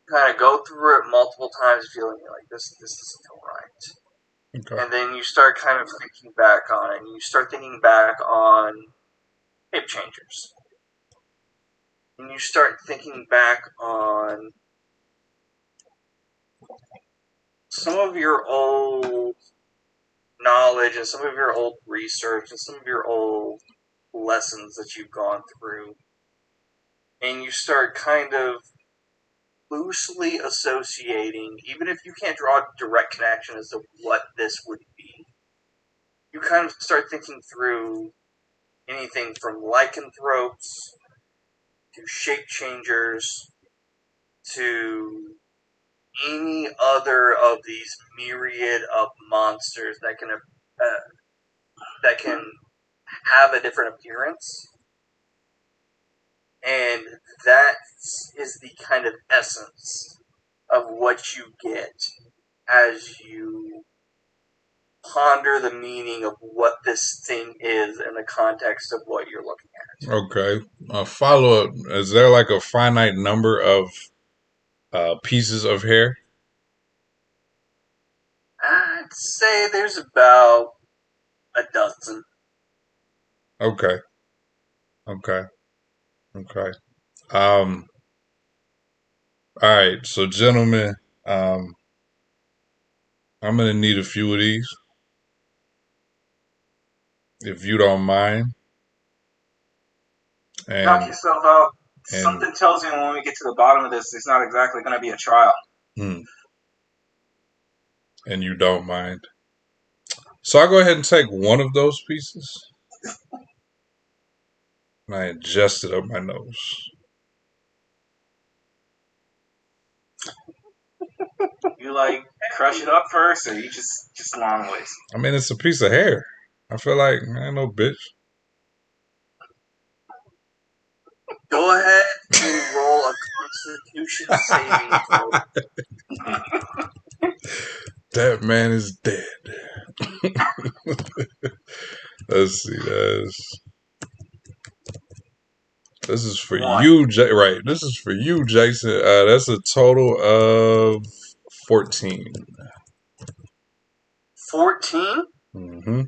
Speaker 1: You kind of go through it multiple times, feeling like, this doesn't feel right.
Speaker 3: Okay.
Speaker 1: And then you start kind of thinking back on it, and you start thinking back on hip changers. And you start thinking back on some of your old knowledge and some of your old research and some of your old lessons that you've gone through. And you start kind of loosely associating, even if you can't draw a direct connection as to what this would be, you kind of start thinking through anything from lycanthropes to shape changers to any other of these myriad of monsters that can have a different appearance. And that is the kind of essence of what you get as you ponder the meaning of what this thing is in the context of what you're looking at.
Speaker 3: Okay. Follow up. Is there like a finite number of pieces of hair?
Speaker 1: I'd say there's about a dozen.
Speaker 3: Okay. All right. So, gentlemen, I'm gonna need a few of these, if you don't mind.
Speaker 2: Knock
Speaker 3: And
Speaker 2: yourself out. Something tells me when we get to the bottom of this, it's not exactly going to be a trial.
Speaker 3: and you don't mind. So I go ahead and take one of those pieces, and I adjust it up my nose.
Speaker 2: You like crush it up first, or you just long ways?
Speaker 3: I mean, it's a piece of hair. I feel like I ain't no bitch.
Speaker 1: Go ahead and roll a Constitution saving throw.
Speaker 3: That man is dead. Let's see. This is for you, right? This is for you, Jason. That's a total of 14.
Speaker 1: 14?
Speaker 3: Mm-hmm.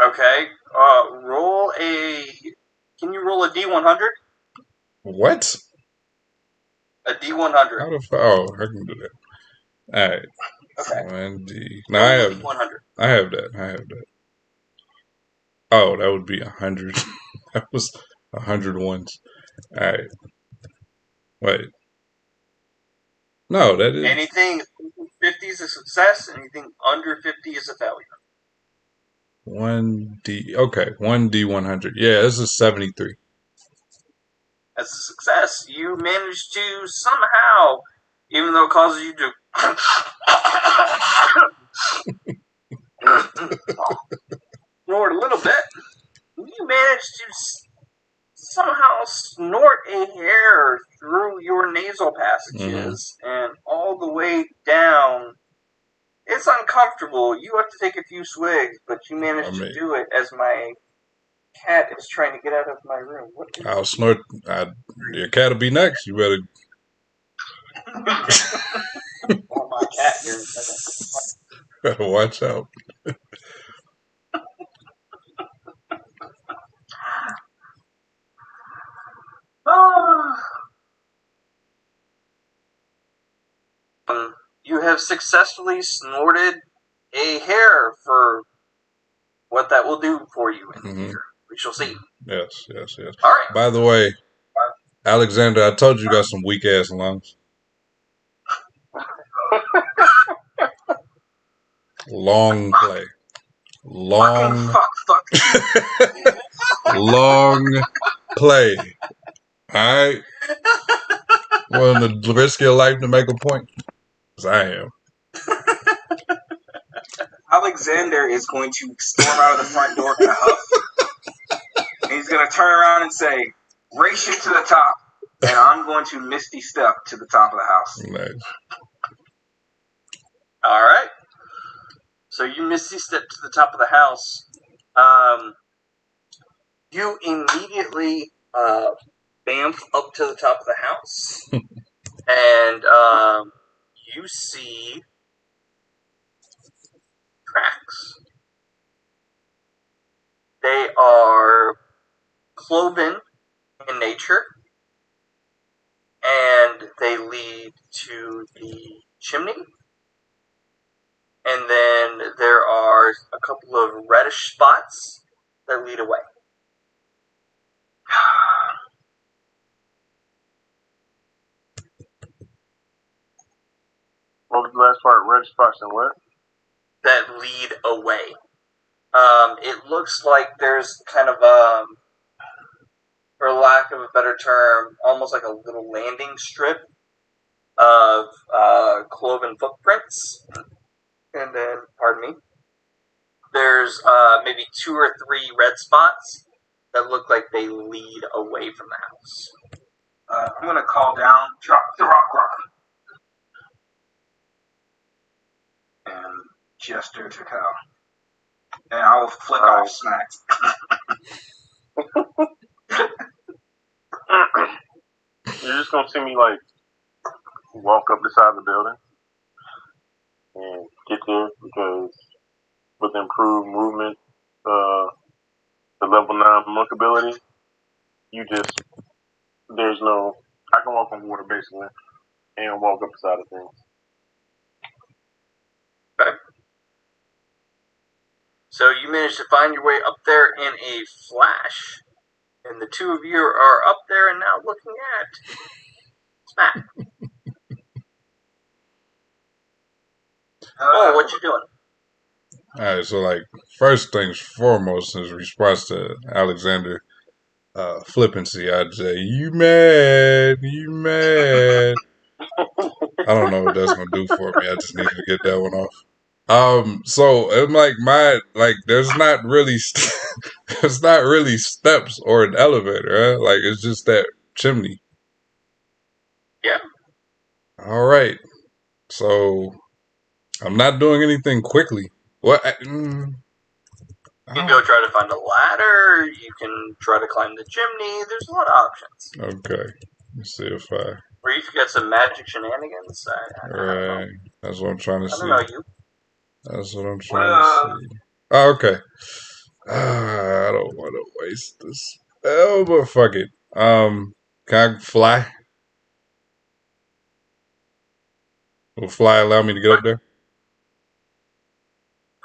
Speaker 1: Okay. Roll a... Can you roll a D100?
Speaker 3: What?
Speaker 1: A D100.
Speaker 3: How the fuck? Oh, I can do that. All right.
Speaker 1: Okay.
Speaker 3: 1D. No,
Speaker 1: Roll
Speaker 3: I
Speaker 1: a
Speaker 3: have.
Speaker 1: D100.
Speaker 3: I have that. Oh, that would be 100. That was 100 ones. All right. Wait. No, that is.
Speaker 1: Anything over 50 is a success. Anything under 50 is a failure.
Speaker 3: 1D. Okay, 1D100. Yeah, this is 73.
Speaker 1: As a success, you manage to somehow, even though it causes you to snort a little bit, you manage to somehow snort a hair through your nasal passages and all the way down. It's uncomfortable. You have to take a few swigs, but you manage to do it as my cat is trying to get out of my room.
Speaker 3: I'll snort. Your cat will be next. You better.
Speaker 1: Oh, my cat here in a second.
Speaker 3: Better watch out.
Speaker 1: You have successfully snorted a hair for what that will do for you in the future. We shall see.
Speaker 3: Yes.
Speaker 1: All right.
Speaker 3: By the way, Alexander, I told you got some weak ass lungs. Long play. Long long play. Alright? Willing to risk your life to make a point? Because I am.
Speaker 2: Alexander is going to storm out of the front door in a huff. And he's going to turn around and say, race you to the top. And I'm going to misty step to the top of the house.
Speaker 3: Nice.
Speaker 1: All right. So you misty step to the top of the house. You immediately bamf up to the top of the house, and you see tracks. They are cloven in nature, and they lead to the chimney. And then there are a couple of reddish spots that lead away.
Speaker 4: What was the last part? Red spots and what?
Speaker 1: That lead away. It looks like there's kind of for lack of a better term, almost like a little landing strip of cloven footprints. And then, pardon me, there's maybe 2 or 3 red spots that look like they lead away from the house.
Speaker 2: I'm going to call down, drop the rock. And gesture to Cal. And I will flick off snacks.
Speaker 4: You're just going to see me, like, walk up the side of the building and get there because with improved movement, the level 9 monk ability, I can walk on water basically and walk up the side of things.
Speaker 1: Okay. So you managed to find your way up there in a flash, and the 2 of you are up there and now looking at Smack. Oh, what you doing?
Speaker 3: Alright, so like first things foremost in response to Alexander flippancy, I'd say, you mad. I don't know what that's gonna do for me. I just needed to get that one off. So I'm like there's not really there's not really steps or an elevator, huh? Like it's just that chimney.
Speaker 1: Yeah.
Speaker 3: Alright. So I'm not doing anything quickly. What
Speaker 1: You can go try to find a ladder, you can try to climb the chimney, there's a lot of options.
Speaker 3: Okay. Let's see if I
Speaker 1: Or you can get some magic shenanigans. I don't know.
Speaker 3: That's what I'm trying to see.
Speaker 1: I don't know you.
Speaker 3: That's what I'm trying to see. Oh, okay. I don't want to waste this spell, but fuck it. Can I fly? Will fly allow me to get up there?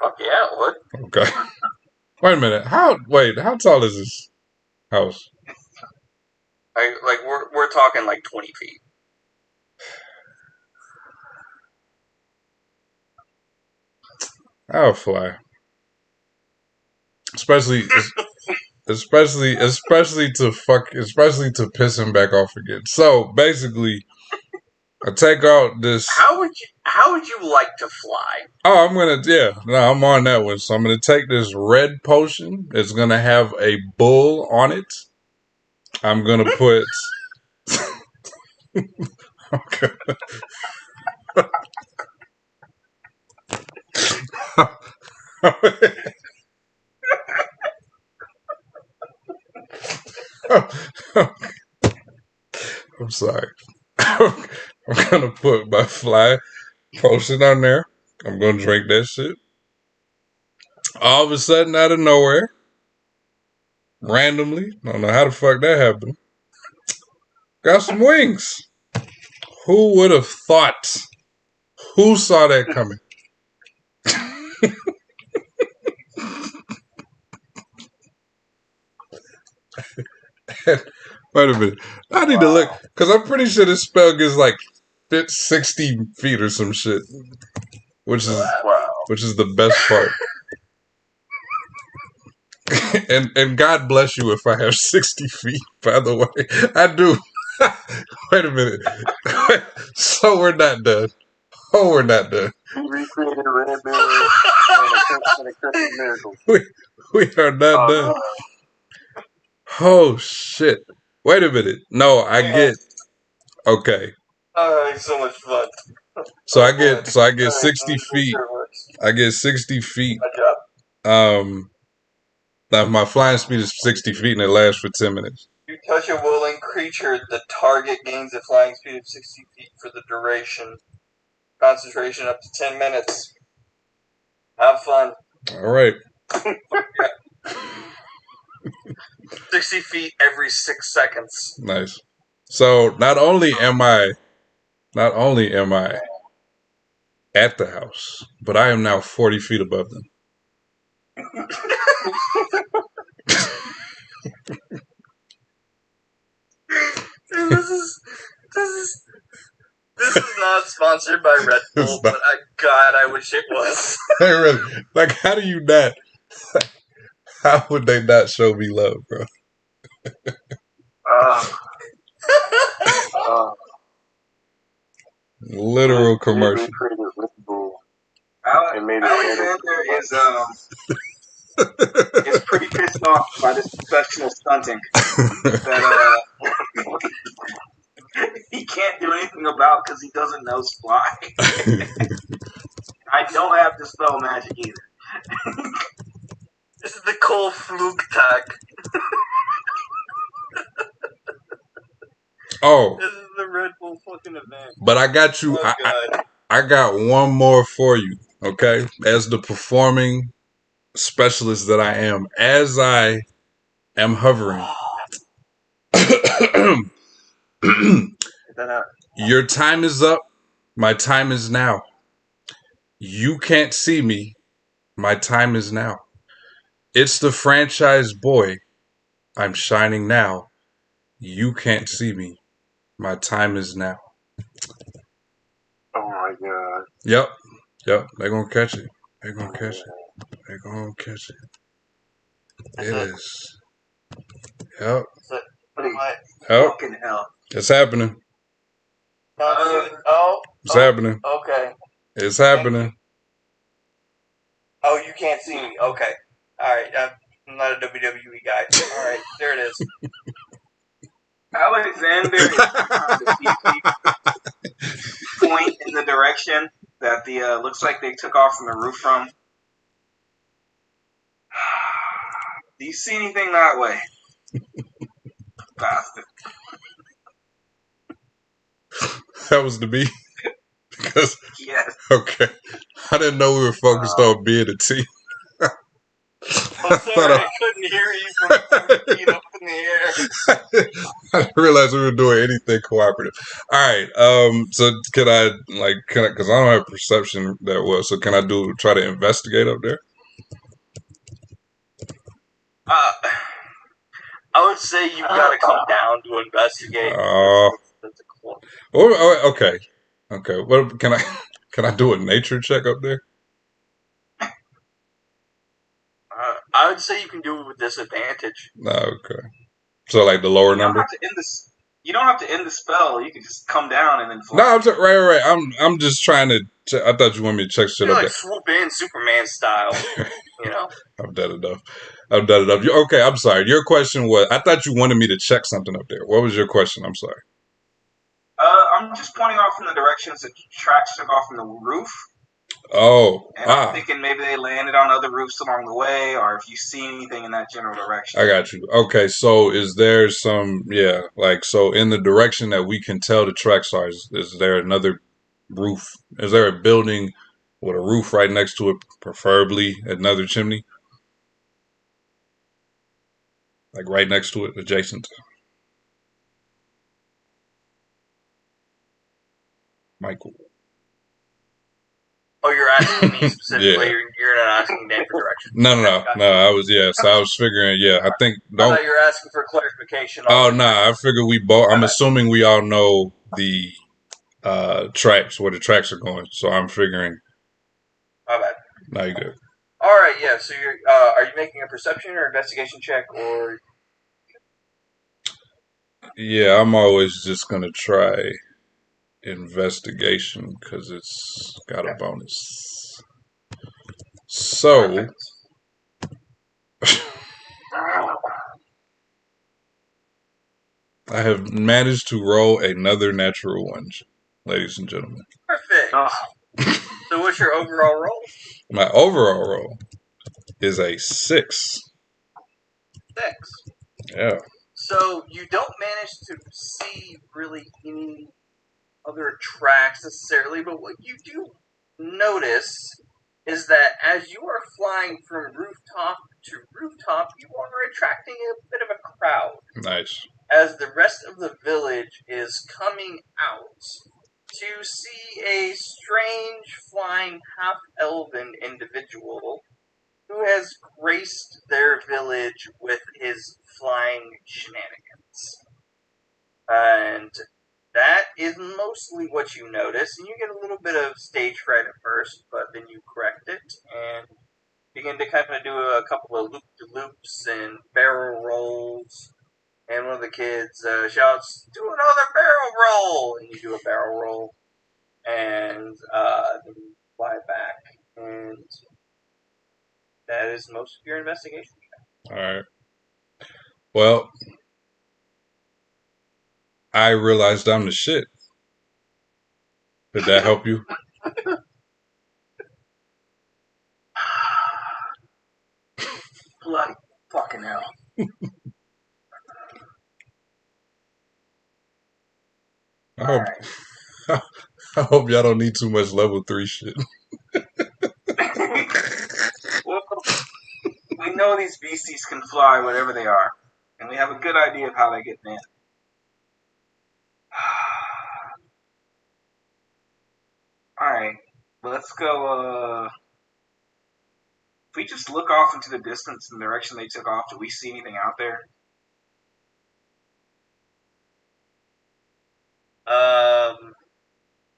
Speaker 1: Fuck yeah, it would.
Speaker 3: Okay. Wait a minute. How tall is this house?
Speaker 1: We're talking like 20 feet.
Speaker 3: I'll fly. Especially to piss him back off again. So basically, I take out this.
Speaker 1: How would you like to fly?
Speaker 3: Oh, I'm on that one. So I'm gonna take this red potion. It's gonna have a bull on it. I'm gonna put. Okay. I'm sorry. I'm gonna put my fly potion on there. I'm gonna drink that shit. All of a sudden, out of nowhere, randomly, I don't know how the fuck that happened. Got some wings. Who would have thought? Who saw that coming? Wait a minute. I need to look because I'm pretty sure this spell gets like 60 feet or some shit, which is the best part. and God bless you if I have 60 feet. By the way, I do. Wait a minute. So we're not done. Oh, we're not done.
Speaker 4: He recreated a red berry and a crescent miracle.
Speaker 3: We are not done. Oh shit! Wait a minute. No, I get. Okay.
Speaker 1: It's so much fun.
Speaker 3: So I get 60 feet. I get 60 feet. Now my flying speed is 60 feet and it lasts for 10 minutes.
Speaker 1: You touch a willing creature, the target gains a flying speed of 60 feet for the duration. Concentration up to 10 minutes. Have fun.
Speaker 3: All right.
Speaker 1: 60 feet every 6 seconds.
Speaker 3: Nice. So not only am I at the house, but I am now 40 feet above them.
Speaker 1: This is not sponsored by Red Bull, but God, I wish it was.
Speaker 3: Hey, really? Like, how do you not? How would they not show me love, bro? Literal commercial.
Speaker 2: Alexander is pretty pissed off by this professional stunting that he can't do anything about because he doesn't know Sply. I don't have to spell magic either.
Speaker 1: This is the Cole Fluke tag.
Speaker 3: Oh.
Speaker 1: This is the Red Bull fucking event.
Speaker 3: But I got you.
Speaker 1: Oh,
Speaker 3: I got one more for you, okay? As the performing specialist that I am, as I am hovering. Your time is up. My time is now. You can't see me. My time is now. It's the franchise boy. I'm shining now. You can't see me. My time is now.
Speaker 4: Oh my God.
Speaker 3: Yep. They're gonna catch it. They're gonna catch it. It is. Yep.
Speaker 2: Fucking hell.
Speaker 3: It's happening. It's happening.
Speaker 1: Okay.
Speaker 3: It's happening.
Speaker 1: Oh, you can't see me. Okay. Alright, I'm not a WWE guy. Alright, there it is.
Speaker 2: Alexander is trying to point in the direction that the looks like they took off from the roof from. Do you see anything that way? Bastard.
Speaker 3: That was to be. Because
Speaker 2: yes.
Speaker 3: Okay. I didn't know we were focused on being a team.
Speaker 1: I'm sorry, I couldn't hear you from 30 feet up in the air.
Speaker 3: I didn't realize we were doing anything cooperative. All right. So can I because I don't have perception that well. So can I try to investigate up there?
Speaker 1: I would say you've got to come down to investigate.
Speaker 3: Okay. What can I do a nature check up there?
Speaker 1: I would say you can do it with disadvantage.
Speaker 3: Okay. So like the lower number.
Speaker 2: You don't have to end the spell. You can just come down and then fly.
Speaker 3: No, I'm right. I'm just trying to. I thought you wanted me to check shit up
Speaker 1: like
Speaker 3: there.
Speaker 1: Swoop in Superman style. You know.
Speaker 3: I've done enough. Okay, I'm sorry. Your question was. I thought you wanted me to check something up there. What was your question? I'm sorry.
Speaker 2: I'm just pointing off in the directions that tracks took off from the roof.
Speaker 3: Oh.
Speaker 2: And I'm thinking maybe they landed on other roofs along the way, or if you see anything in that general direction.
Speaker 3: I got you. Okay, so is there some, so in the direction that we can tell the tracks are, is there another roof? Is there a building with a roof right next to it, preferably another chimney? Like right next to it, adjacent? Michael.
Speaker 1: Oh, you're asking me specifically.
Speaker 3: Yeah.
Speaker 1: You're not asking Dan for directions.
Speaker 3: No.
Speaker 1: Gotcha.
Speaker 3: I was So I was figuring. Yeah, I think
Speaker 1: I
Speaker 3: don't.
Speaker 1: thought you were asking for clarification on.
Speaker 3: Oh, nah. I figure we both. I'm
Speaker 1: Okay.
Speaker 3: assuming we all know the tracks, where the tracks are going. So I'm figuring.
Speaker 1: My bad.
Speaker 3: Now you good.
Speaker 1: All right, yeah. So you're are you making a perception or investigation check, or
Speaker 3: Yeah, I'm always just gonna try investigation because it's got a bonus. So
Speaker 1: perfect?
Speaker 3: I have managed to roll another natural one, ladies and gentlemen.
Speaker 1: Perfect. So what's your overall roll?
Speaker 3: My overall roll is a 6.
Speaker 1: 6.
Speaker 3: Yeah.
Speaker 1: So you don't manage to see really any other tracks necessarily, but what you do notice is that as you are flying from rooftop to rooftop, you are attracting a bit of a crowd.
Speaker 3: Nice.
Speaker 1: As the rest of the village is coming out to see a strange flying half-elven individual who has graced their village with his flying shenanigans. And that is mostly what you notice, and you get a little bit of stage fright at first, but then you correct it and begin to kind of do a couple of loop-de-loops and barrel rolls. And one of the kids shouts, "Do another barrel roll!" And you do a barrel roll, and then you fly back. And that is most of your investigation.
Speaker 3: All right. Well, I realized I'm the shit. Did that help you?
Speaker 2: Bloody fucking hell.
Speaker 3: I hope. Right. I hope y'all don't need too much level 3 shit.
Speaker 2: Well, we know these beasties can fly whatever they are, and we have a good idea of how they get in. Alright, let's go, if we just look off into the distance in the direction they took off, do we see anything out there?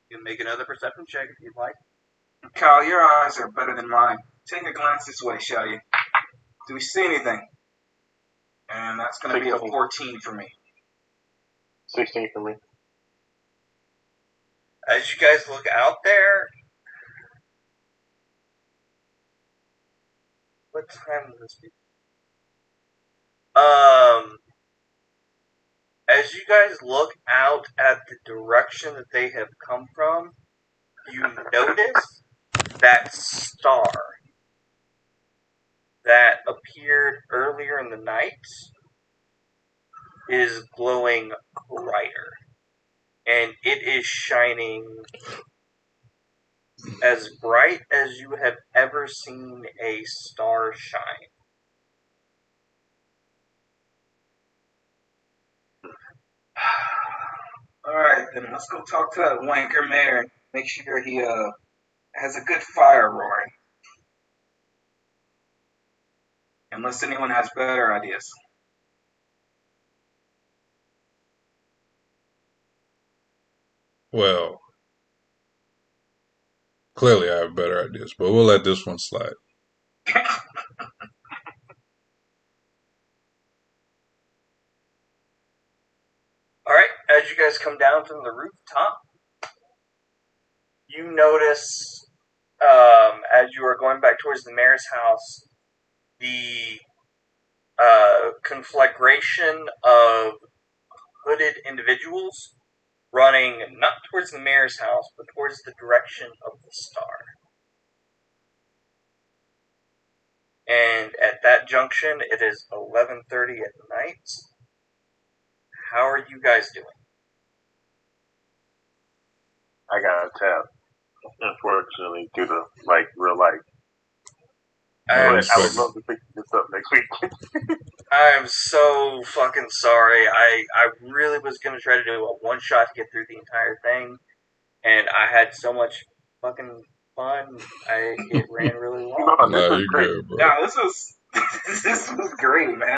Speaker 1: You can make another perception check if you'd like.
Speaker 2: Kyle, your eyes are better than mine. Take a glance this way, shall you? Do we see anything? And that's going to be a 14 for me.
Speaker 4: 16 for me.
Speaker 1: As you guys look out there, what time will this be? As you guys look out at the direction that they have come from, you notice that star that appeared earlier in the night is glowing brighter. And it is shining as bright as you have ever seen a star shine.
Speaker 2: Alright, then let's go talk to that wanker mayor and make sure he has a good fire roaring. Unless anyone has better ideas.
Speaker 3: Well, clearly I have better ideas, but we'll let this one slide.
Speaker 1: Alright, as you guys come down from the rooftop, you notice, as you are going back towards the mayor's house, the conflagration of hooded individuals running not towards the mayor's house, but towards the direction of the star. And at that junction, it is 11:30 at night. How are you guys doing?
Speaker 4: I got a tap, unfortunately, due to real life. I would love to pick this up next week.
Speaker 1: I am so fucking sorry. I really was going to try to do a one shot to get through the entire thing, and I had so much fucking fun. It ran really long.
Speaker 4: No, this
Speaker 3: Nah,
Speaker 4: is
Speaker 3: you
Speaker 4: great.
Speaker 3: good, bro.
Speaker 2: Yeah, this was this was great, man.